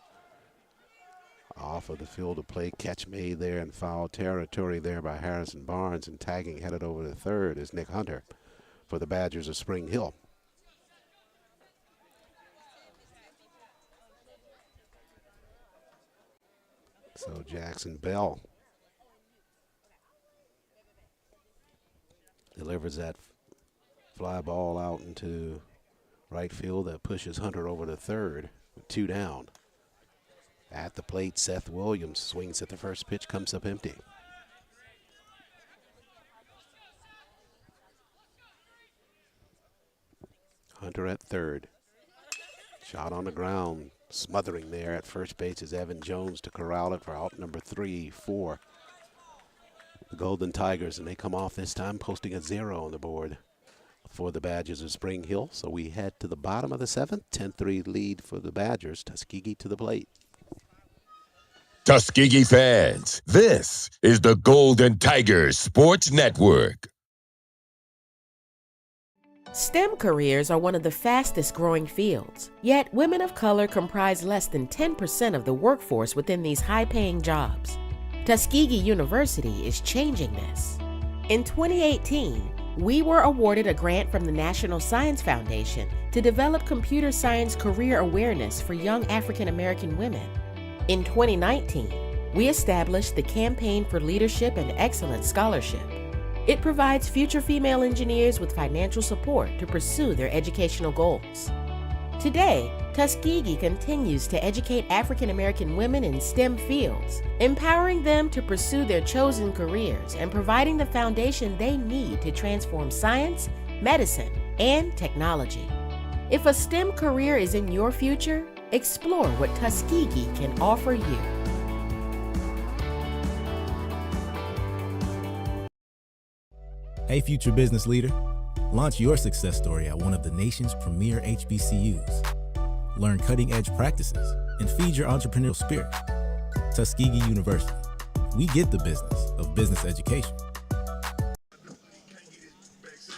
[SPEAKER 1] Off of the field of play, catch made there in foul territory there by Harrison Barnes, and tagging headed over to third is Nick Hunter for the Badgers of Spring Hill. So Jackson Bell delivers that fly ball out into right field that pushes Hunter over to third with 2 down. At the plate, Seth Williams swings at the first pitch, comes up empty. Hunter at third. Shot on the ground, smothering there at first base is Evan Jones to corral it for out number 3 for the Golden Tigers, and they come off this time posting a 0 on the board for the Badgers of Spring Hill. So we head to the bottom of the 7th, 10-3 lead for the Badgers. Tuskegee to the plate.
[SPEAKER 15] Tuskegee fans, this is the Golden Tigers Sports Network.
[SPEAKER 5] STEM careers are one of the fastest growing fields, yet women of color comprise less than 10% of the workforce within these high-paying jobs. Tuskegee University is changing this. In 2018, we were awarded a grant from the National Science Foundation to develop computer science career awareness for young African American women. In 2019, we established the Campaign for Leadership and Excellence Scholarship. It provides future female engineers with financial support to pursue their educational goals. Today, Tuskegee continues to educate African American women in STEM fields, empowering them to pursue their chosen careers and providing the foundation they need to transform science, medicine, and technology. If a STEM career is in your future, explore what Tuskegee can offer you.
[SPEAKER 3] Hey, future business leader. Launch your success story at one of the nation's premier HBCUs. Learn cutting-edge practices and feed your entrepreneurial spirit. Tuskegee University. We get the business of business education.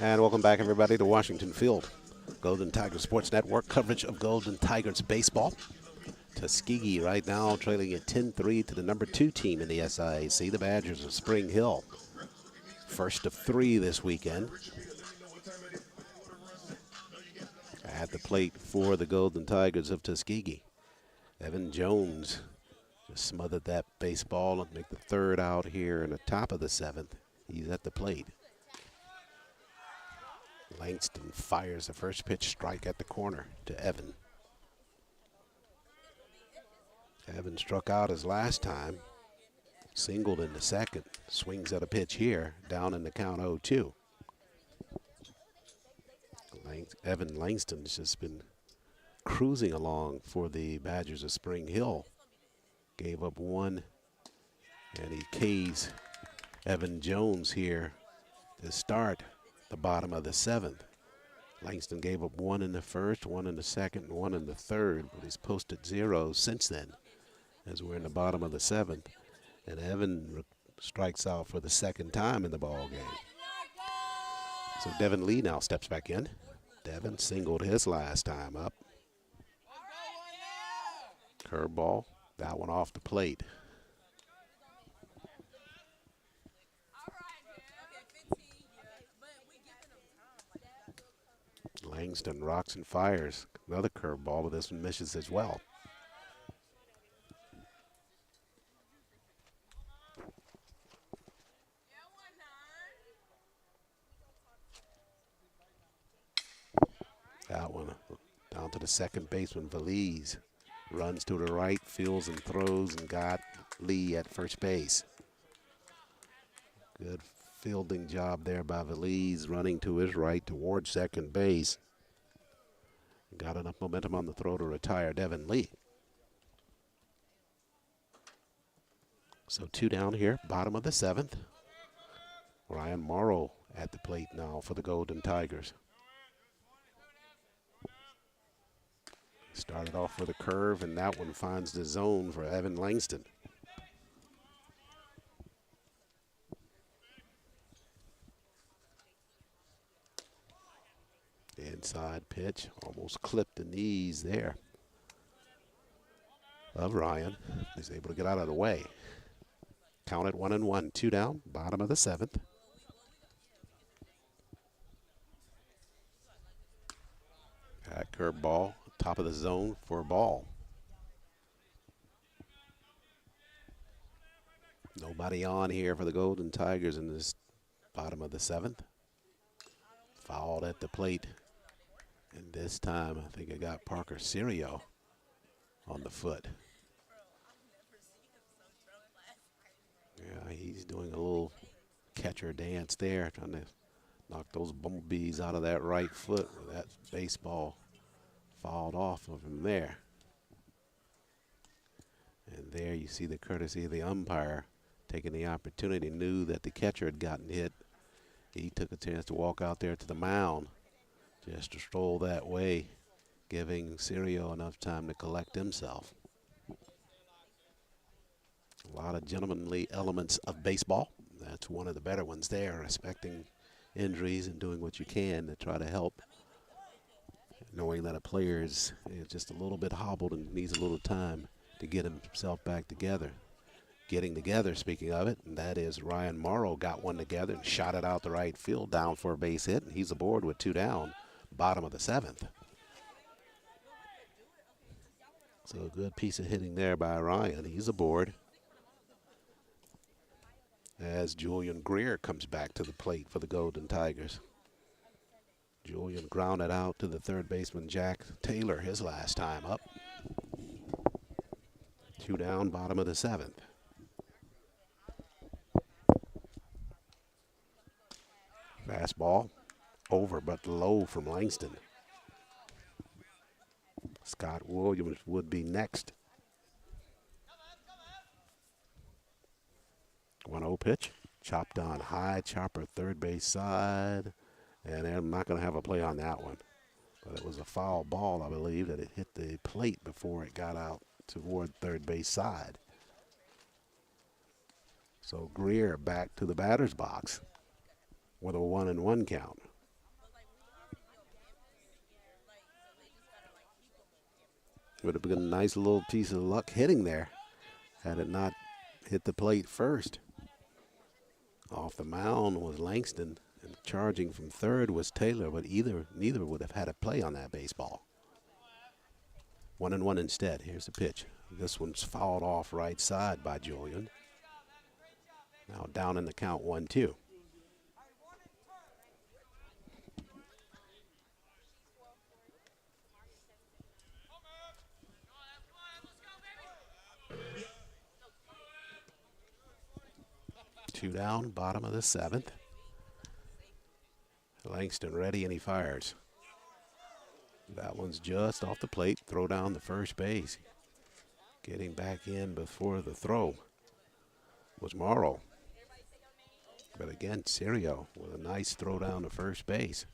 [SPEAKER 1] And welcome back, everybody, to Washington Field. Golden Tigers Sports Network coverage of Golden Tigers baseball. Tuskegee right now trailing at 10-3 to the number 2 team in the SIAC, the Badgers of Spring Hill. First of 3 this weekend. At the plate for the Golden Tigers of Tuskegee, Evan Jones just smothered that baseball and make the third out here in the top of the 7th. He's at the plate. Langston fires the first pitch, strike at the corner to Evan. Evan struck out his last time, singled in the second, swings at a pitch here, down in the count 0-2. Evan Langston's just been cruising along for the Badgers of Spring Hill. Gave up 1, and he K's Evan Jones here to start the bottom of the 7th. Langston gave up 1 in the first, 1 in the second, and 1 in the third, but he's posted 0 since then as we're in the bottom of the 7th. And Evan strikes out for the 2nd time in the ball game. So Devin Lee now steps back in. Devin singled his last time up. Curveball, that one off the plate. Langston rocks and fires. Another curveball, but this one misses as well. That one down to the second baseman, Valise. Runs to the right, fields and throws, and got Lee at first base. Good fielding job there by Valise, running to his right towards second base. Got enough momentum on the throw to retire Devin Lee. So 2 down here, bottom of the 7th. Ryan Morrow at the plate now for the Golden Tigers. Started off with a curve, and that one finds the zone for Evan Langston. Inside pitch, almost clipped the knees there of Ryan. He's able to get out of the way. Count it 1-1, 2 down, bottom of the 7th. That curve ball, top of the zone for a ball. Nobody on here for the Golden Tigers in this bottom of the 7th. Fouled at the plate. And this time, I think it got Parker Serio on the foot. Yeah, he's doing a little catcher dance there, trying to knock those bumblebees out of that right foot. That baseball fouled off of him there. And there you see the courtesy of the umpire taking the opportunity, knew that the catcher had gotten hit. He took a chance to walk out there to the mound just to stroll that way, giving Serio enough time to collect himself. A lot of gentlemanly elements of baseball. That's one of the better ones there, respecting injuries and doing what you can to try to help, knowing that a player is just a little bit hobbled and needs a little time to get himself back together. Getting together, speaking of it, and that is Ryan Morrow got one together and shot it out the right field down for a base hit, and he's aboard with 2 down, bottom of the 7th. So a good piece of hitting there by Ryan. He's aboard. As Julian Greer comes back to the plate for the Golden Tigers. Julian grounded out to the third baseman Jack Taylor his last time up. 2 down, bottom of the 7th. Fastball over but low from Langston. Scott Williams would be next. 1-0 pitch, chopped on high, chopper third base side, and I'm not going to have a play on that one. But it was a foul ball, I believe, that it hit the plate before it got out toward third base side. So Greer back to the batter's box with a 1-1 count. Would have been a nice little piece of luck hitting there had it not hit the plate first. Off the mound was Langston, and charging from third was Taylor, but neither would have had a play on that baseball. 1-1 instead. Here's the pitch. This one's fouled off right side by Julian. Now down in the count, 1-2. Two down, bottom of the 7th. Langston ready, and he fires. That one's just off the plate. Throw down the first base. Getting back in before the throw was Morrow. But again, Serio with a nice throw down to first base.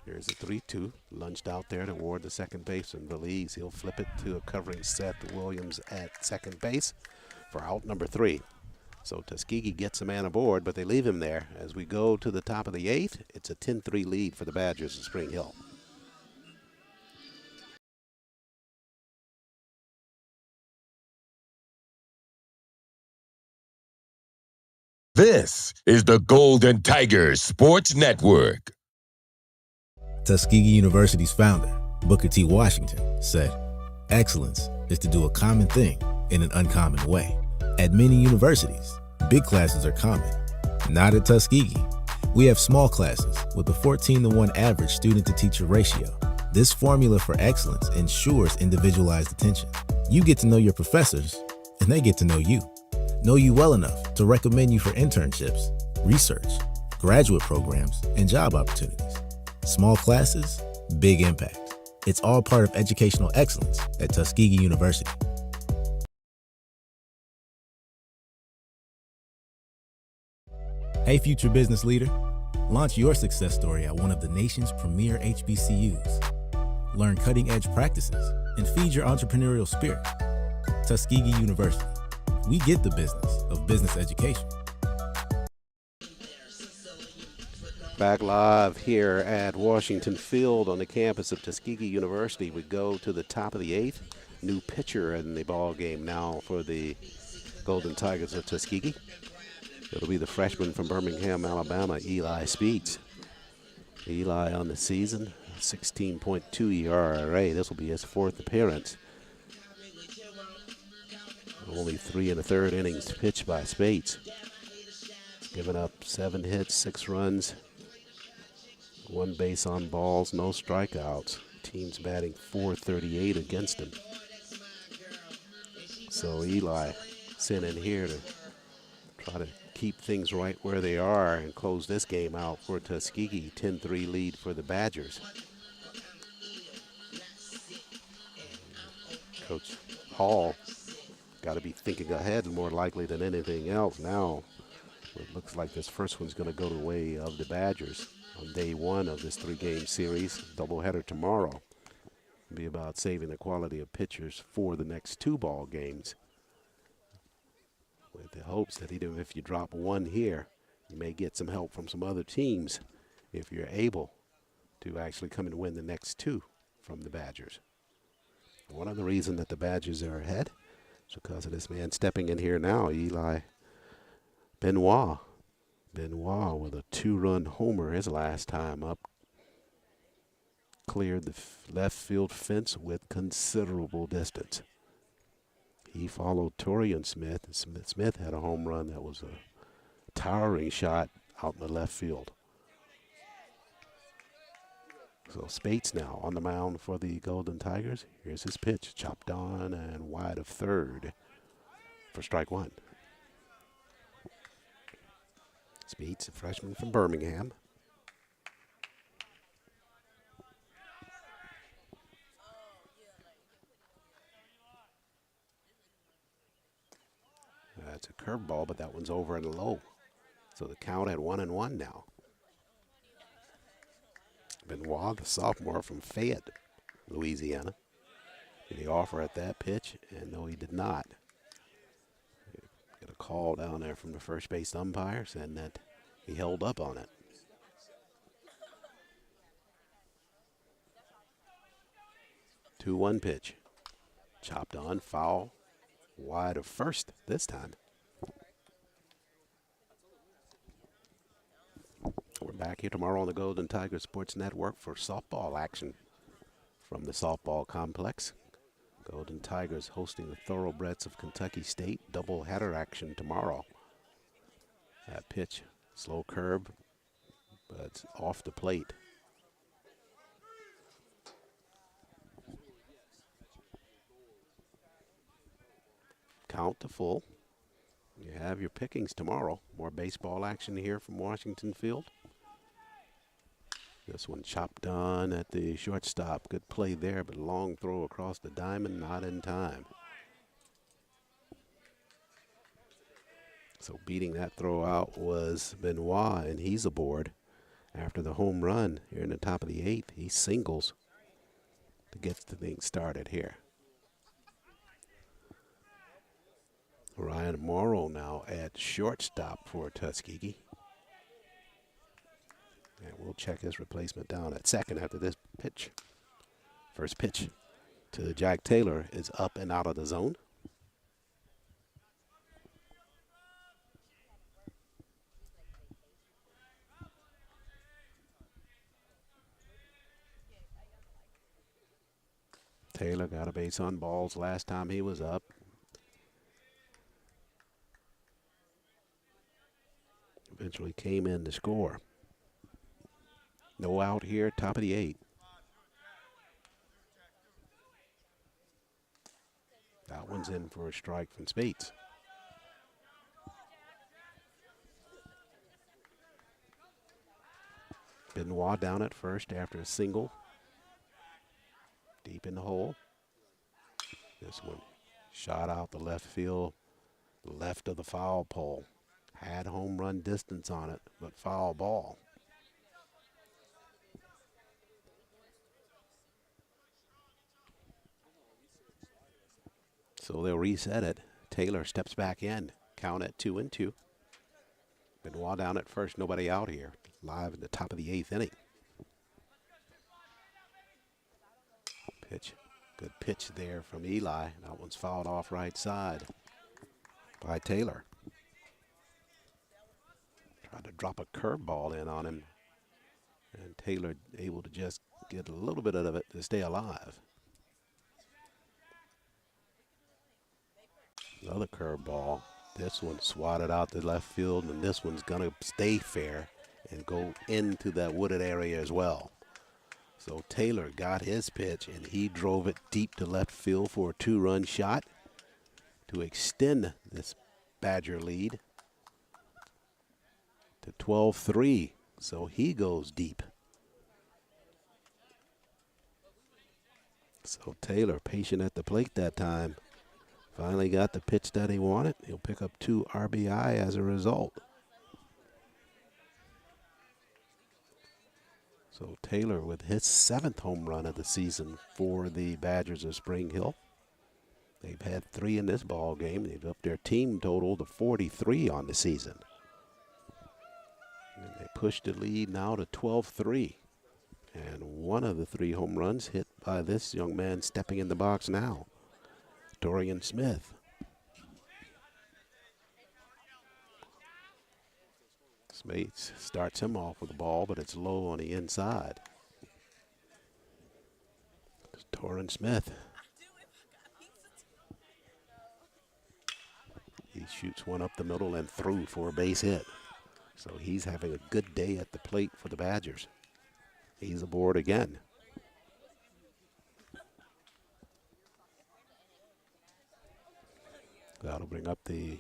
[SPEAKER 1] Here's a 3-2, lunged out there toward the second baseman. Believes he'll flip it to a covering Seth Williams at second base for out number 3. So Tuskegee gets a man aboard, but they leave him there. As we go to the top of the 8th, it's a 10-3 lead for the Badgers of Spring Hill.
[SPEAKER 15] This is the Golden Tigers Sports Network.
[SPEAKER 3] Tuskegee University's founder, Booker T. Washington, said, "Excellence is to do a common thing in an uncommon way." At many universities, big classes are common. Not at Tuskegee. We have small classes with a 14-to-1 average student-to-teacher ratio. This formula for excellence ensures individualized attention. You get to know your professors, and they get to know you well enough to recommend you for internships, research, graduate programs, and job opportunities. Small classes, big impact. It's all part of educational excellence at Tuskegee University. Hey, future business leader. Launch your success story at one of the nation's premier HBCUs. Learn cutting-edge practices and feed your entrepreneurial spirit. Tuskegee University. We get the business of business education.
[SPEAKER 1] Back live here at Washington Field on the campus of Tuskegee University. We go to the top of the 8th. New pitcher in the ball game now for the Golden Tigers of Tuskegee. It'll be the freshman from Birmingham, Alabama, Eli Speeds. Eli on the season, 16.2 ERA. This will be his 4th appearance. Only 3 1/3 innings pitched by Speeds. Given up 7 hits, 6 runs, 1 base on balls, no strikeouts. Team's batting .438 against him. So Eli sent in here to try to keep things right where they are and close this game out for Tuskegee. 10-3 lead for the Badgers. Coach Hall got to be thinking ahead more likely than anything else now. It looks like this first one's going to go the way of the Badgers on day 1 of this 3-game series. Doubleheader tomorrow. It'll be about saving the quality of pitchers for the next 2 ball games, with the hopes that even if you drop 1 here, you may get some help from some other teams if you're able to actually come and win the next 2 from the Badgers. One of the reasons that the Badgers are ahead is because of this man stepping in here now, Eli Benoit. Benoit with a 2-run homer his last time up. Cleared the left field fence with considerable distance. He followed Torian Smith. Smith had a home run that was a towering shot out in the left field. So Spates now on the mound for the Golden Tigers. Here's his pitch, chopped on and wide of third for strike 1. Spates, a freshman from Birmingham. That's a curveball, but that one's over and low. So the count at 1-1 now. Benoit, the sophomore from Fayette, Louisiana. Did he offer at that pitch? And no, he did not. Got a call down there from the first base umpire saying that he held up on it. Two 1 pitch. Chopped on, foul, wide of first this time. We're back here tomorrow on the Golden Tiger Sports Network for softball action from the softball complex. Golden Tigers hosting the Thoroughbreds of Kentucky State. Doubleheader action tomorrow. That pitch, slow curve, but it's off the plate. Count to full. You have your pickings tomorrow. More baseball action here from Washington Field. This one chopped on at the shortstop. Good play there, but long throw across the diamond, not in time. So beating that throw out was Benoit, and he's aboard after the home run here in the top of the 8th. He singles to get the thing started here. Ryan Morrow now at shortstop for Tuskegee. And we'll check his replacement down at second after this pitch. First pitch to Jack Taylor is up and out of the zone. Taylor got a base on balls last time he was up. Eventually came in to score. No out here, top of the 8th. That one's in for a strike from Spates. Benoit down at first after a single. Deep in the hole. This one shot out the left field, left of the foul pole. Had home run distance on it, but foul ball. So they'll reset it. Taylor steps back in. Count at 2-2. Benoit down at first. Nobody out here. Live at the top of the 8th inning. Pitch. Good pitch there from Eli. That one's fouled off right side by Taylor. Tried to drop a curveball in on him. And Taylor able to just get a little bit of it to stay alive. Another curveball. This one swatted out to left field, and this one's going to stay fair and go into that wooded area as well. So Taylor got his pitch, and he drove it deep to left field for a 2-run shot to extend this Badger lead to 12-3. So he goes deep. So Taylor, patient at the plate that time. Finally got the pitch that he wanted. He'll pick up 2 RBI as a result. So Taylor with his 7th home run of the season for the Badgers of Spring Hill. They've had 3 in this ball game. They've upped their team total to 43 on the season. And they pushed the lead now to 12-3. And one of the 3 home runs hit by this young man stepping in the box now, Dorian Smith. Smates starts him off with the ball, but it's low on the inside. It's Dorian Smith. He shoots one up the middle and through for a base hit. So he's having a good day at the plate for the Badgers. He's aboard again. That'll bring up the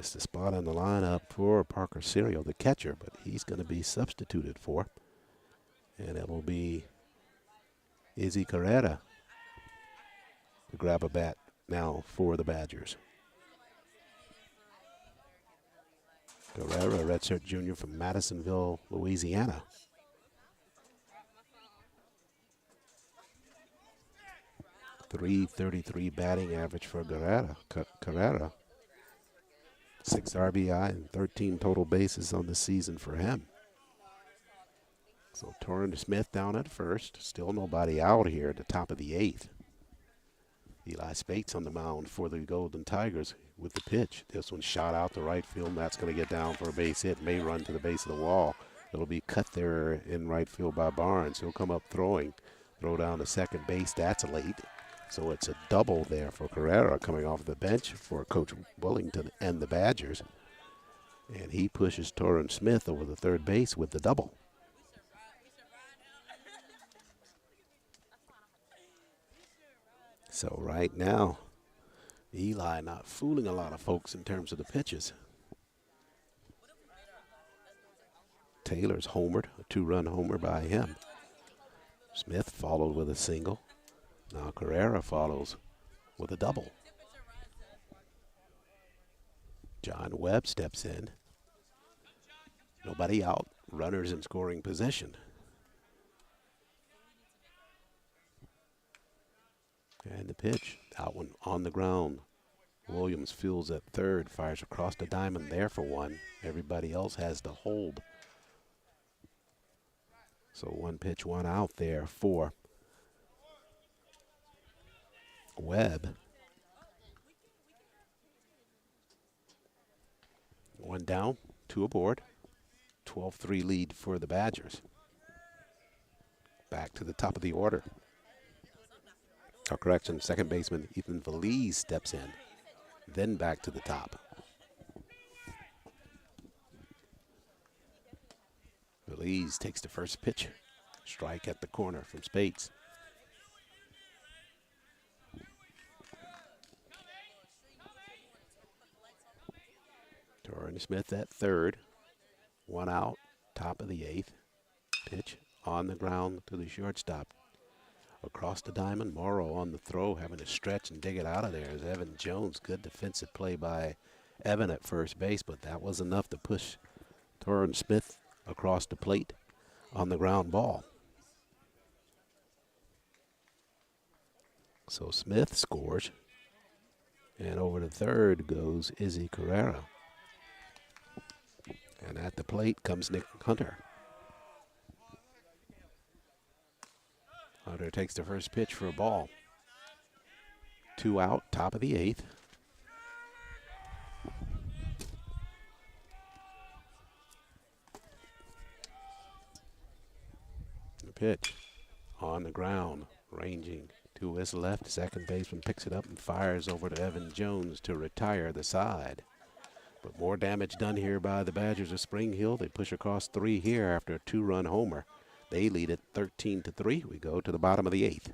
[SPEAKER 1] spot on the lineup for Parker Serio, the catcher, but he's going to be substituted for. And it will be Izzy Carrera to grab a bat now for the Badgers. Carrera, redshirt junior from Madisonville, Louisiana. .333 batting average for Carrera. 6 RBI and 13 total bases on the season for him. So Torrin Smith down at first. Still nobody out here at the top of the 8th. Eli Spates on the mound for the Golden Tigers with the pitch. This one shot out to right field, and that's going to get down for a base hit. May run to the base of the wall. It'll be cut there in right field by Barnes. He'll come up throwing. Throw down to second base. That's late. So it's a double there for Carrera coming off the bench for Coach Wellington and the Badgers. And he pushes Torrin Smith over the third base with the double. So right now, Eli not fooling a lot of folks in terms of the pitches. Taylor's homered, a 2-run homer by him. Smith followed with a single. Now Carrera follows with a double. John Webb steps in. Nobody out. Runners in scoring position. And the pitch. That one on the ground. Williams fields at third. Fires across the diamond there for one. Everybody else has to hold. So 1 pitch, 1 out there for Webb. 1 down, 2 aboard. 12-3 lead for the Badgers. Back to the top of the order. Correction, second baseman Ethan Valise steps in. Then back to the top. Valise takes the first pitch. Strike at the corner from Spates. Torrin Smith at third. 1 out, top of the 8th. Pitch on the ground to the shortstop. Across the diamond, Morrow on the throw, having to stretch and dig it out of there is Evan Jones. Good defensive play by Evan at first base, but that was enough to push Torrin Smith across the plate on the ground ball. So Smith scores. And over to third goes Izzy Carrera. And at the plate comes Nick Hunter. Hunter takes the first pitch for a ball. 2 out, top of the 8th. The pitch on the ground, ranging to his left. Second baseman picks it up and fires over to Evan Jones to retire the side. But more damage done here by the Badgers of Spring Hill. They push across 3 here after a 2-run homer. They lead it 13-3. We go to the bottom of the 8th.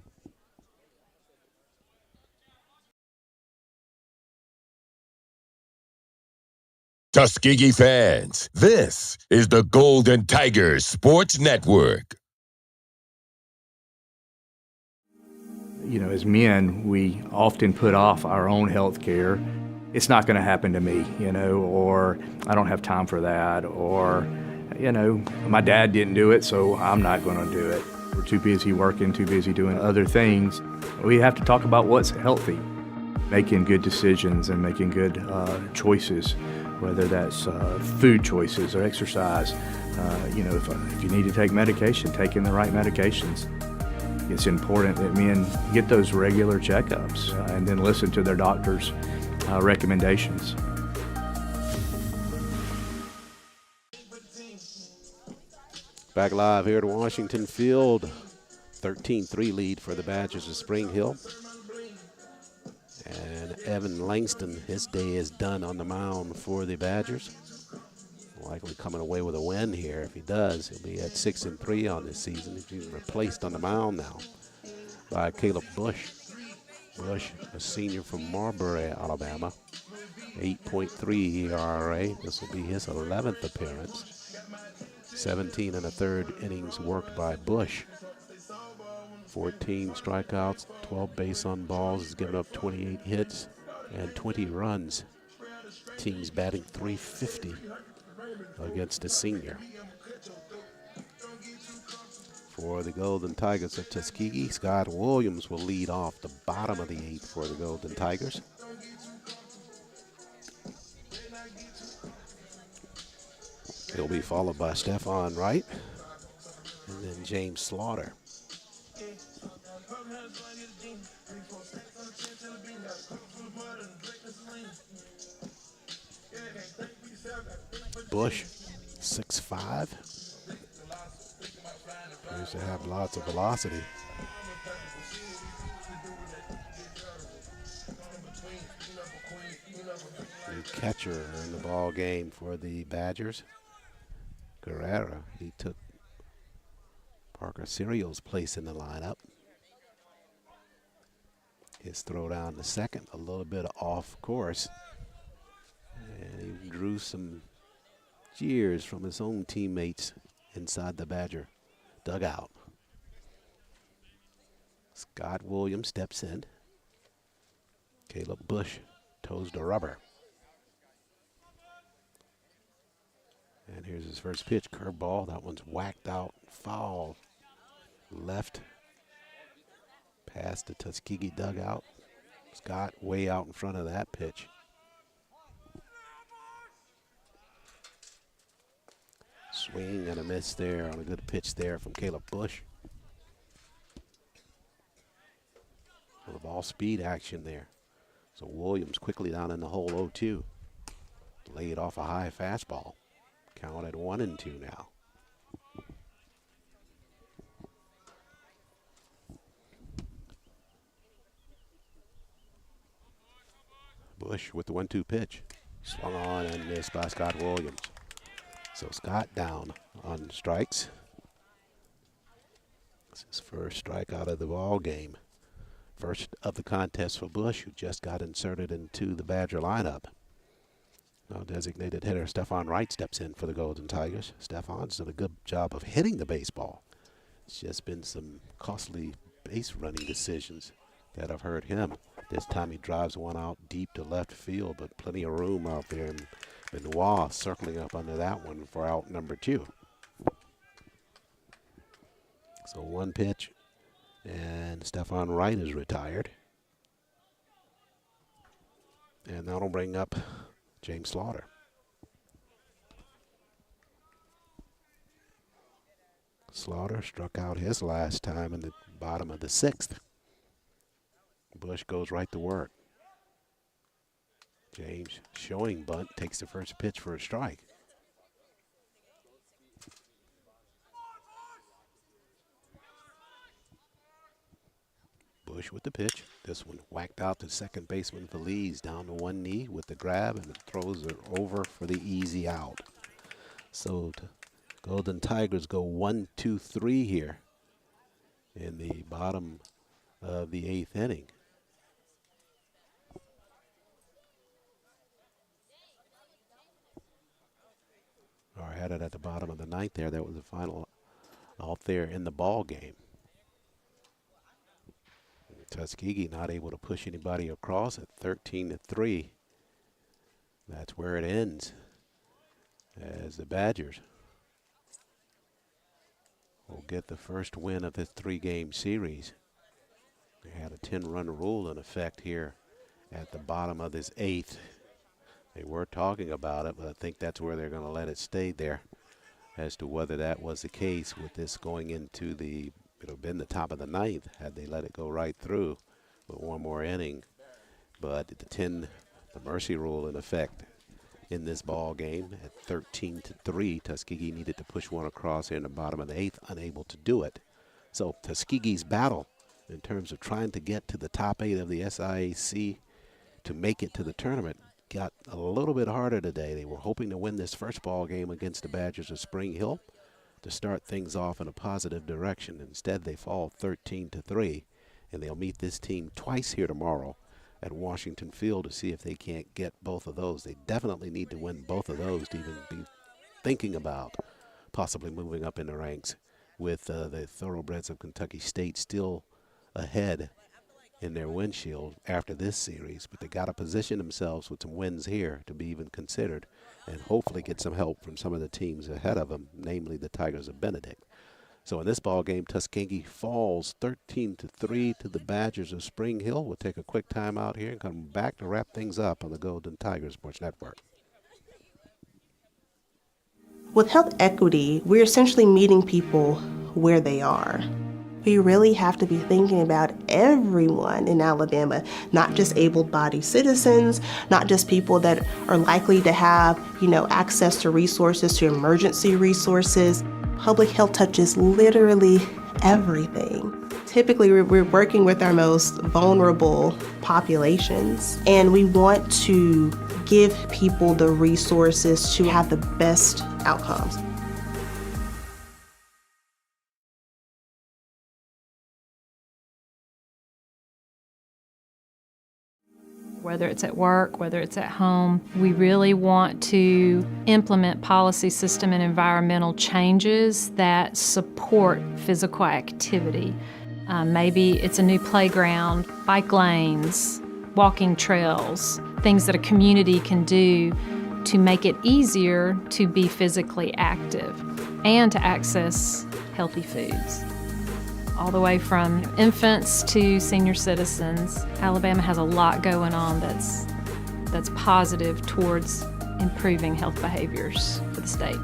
[SPEAKER 15] Tuskegee fans, this is the Golden Tigers Sports Network.
[SPEAKER 16] You know, as men, we often put off our own health care. It's not going to happen to me, you know, or I don't have time for that, or, you know, my dad didn't do it, so I'm not going to do it. We're too busy working, too busy doing other things. We have to talk about what's healthy, making good decisions and making good choices, whether that's food choices or exercise. You know, if you need to take medication, taking the right medications. It's important that men get those regular checkups and then listen to their doctor's recommendations.
[SPEAKER 1] Back live here at Washington Field. 13-3 lead for the Badgers of Spring Hill. And Evan Langston, his day is done on the mound for the Badgers. Likely coming away with a win here. If he does, he'll be at 6-3 on this season. He's replaced on the mound now by Caleb Bush. Bush, a senior from Marbury, Alabama. 8.3 ERA. This will be his 11th appearance. 17 1/3 innings worked by Bush. 14 strikeouts, 12 base on balls. He's given up 28 hits and 20 runs. Team's batting .350 against a senior. For the Golden Tigers of Tuskegee, Scott Williams will lead off the bottom of the 8th for the Golden Tigers. He'll be followed by Stephon Wright and then James Slaughter. Bush, 6'5". Appears to have lots of velocity. The catcher in the ball game for the Badgers, Guerrera. He took Parker Serial's place in the lineup. His throw down to second, a little bit off course. And he drew some jeers from his own teammates inside the Badger dugout. Scott Williams steps in. Caleb Bush toes the rubber. And here's his first pitch, curveball. That one's whacked out, foul left past the Tuskegee dugout. Scott way out in front of that pitch. Swing and a miss there on a good pitch there from Caleb Bush. A little ball speed action there. So Williams quickly down in the hole 0-2. Laid off a high fastball. Count at 1-2 now. Bush with the 1-2 pitch. Swung on and missed by Scott Williams. So Scott down on strikes. This is his first strikeout of the ball game. First of the contest for Bush, who just got inserted into the Badger lineup. Now designated hitter Stephon Wright steps in for the Golden Tigers. Stephon's done a good job of hitting the baseball. It's just been some costly base running decisions that have hurt him. This time he drives one out deep to left field, but plenty of room out there. And Benoit circling up under that one for out number 2. So one pitch, and Stephon Wright is retired. And that'll bring up James Slaughter. Slaughter struck out his last time in the bottom of the 6th. Bush goes right to work. James showing bunt, takes the first pitch for a strike. Bush with the pitch. This one whacked out to second baseman Feliz down to one knee with the grab, and throws it over for the easy out. So Golden Tigers go 1-2-3 here in the bottom of the 8th inning. Or had it at the bottom of the 9th there. That was the final out there in the ball game. Tuskegee not able to push anybody across at 13-3. That's where it ends, as the Badgers will get the first win of this 3-game series. They had a 10-run rule in effect here at the bottom of this 8th. They were talking about it, but I think that's where they're going to let it stay there. As to whether that was the case with this going into the, it would have been the top of the 9th had they let it go right through with one more inning. But the mercy rule in effect in this ball game at 13-3. Tuskegee needed to push one across here in the bottom of the 8th, unable to do it. So Tuskegee's battle in terms of trying to get to the top 8 of the SIAC to make it to the tournament got a little bit harder today. They were hoping to win this first ball game against the Badgers of Spring Hill to start things off in a positive direction. Instead, they fall 13-3, and they'll meet this team twice here tomorrow at Washington Field to see if they can't get both of those. They definitely need to win both of those to even be thinking about possibly moving up in the ranks, with the Thoroughbreds of Kentucky State still ahead in their windshield after this series. But they got to position themselves with some wins here to be even considered, and hopefully get some help from some of the teams ahead of them, namely the Tigers of Benedict. So in this ball game, Tuskegee falls 13-3 to the Badgers of Spring Hill. We'll take a quick time out here and come back to wrap things up on the Golden Tigers Sports Network.
[SPEAKER 17] With health equity, we're essentially meeting people where they are. We really have to be thinking about everyone in Alabama, not just able-bodied citizens, not just people that are likely to have, access to resources, to emergency resources. Public health touches literally everything. Typically, we're working with our most vulnerable populations, and we want to give people the resources to have the best outcomes.
[SPEAKER 18] Whether it's at work, whether it's at home, we really want to implement policy, system, and environmental changes that support physical activity. Maybe it's a new playground, bike lanes, walking trails, things that a community can do to make it easier to be physically active and to access healthy foods. All the way from infants to senior citizens, Alabama has a lot going on that's positive towards improving health behaviors for the state.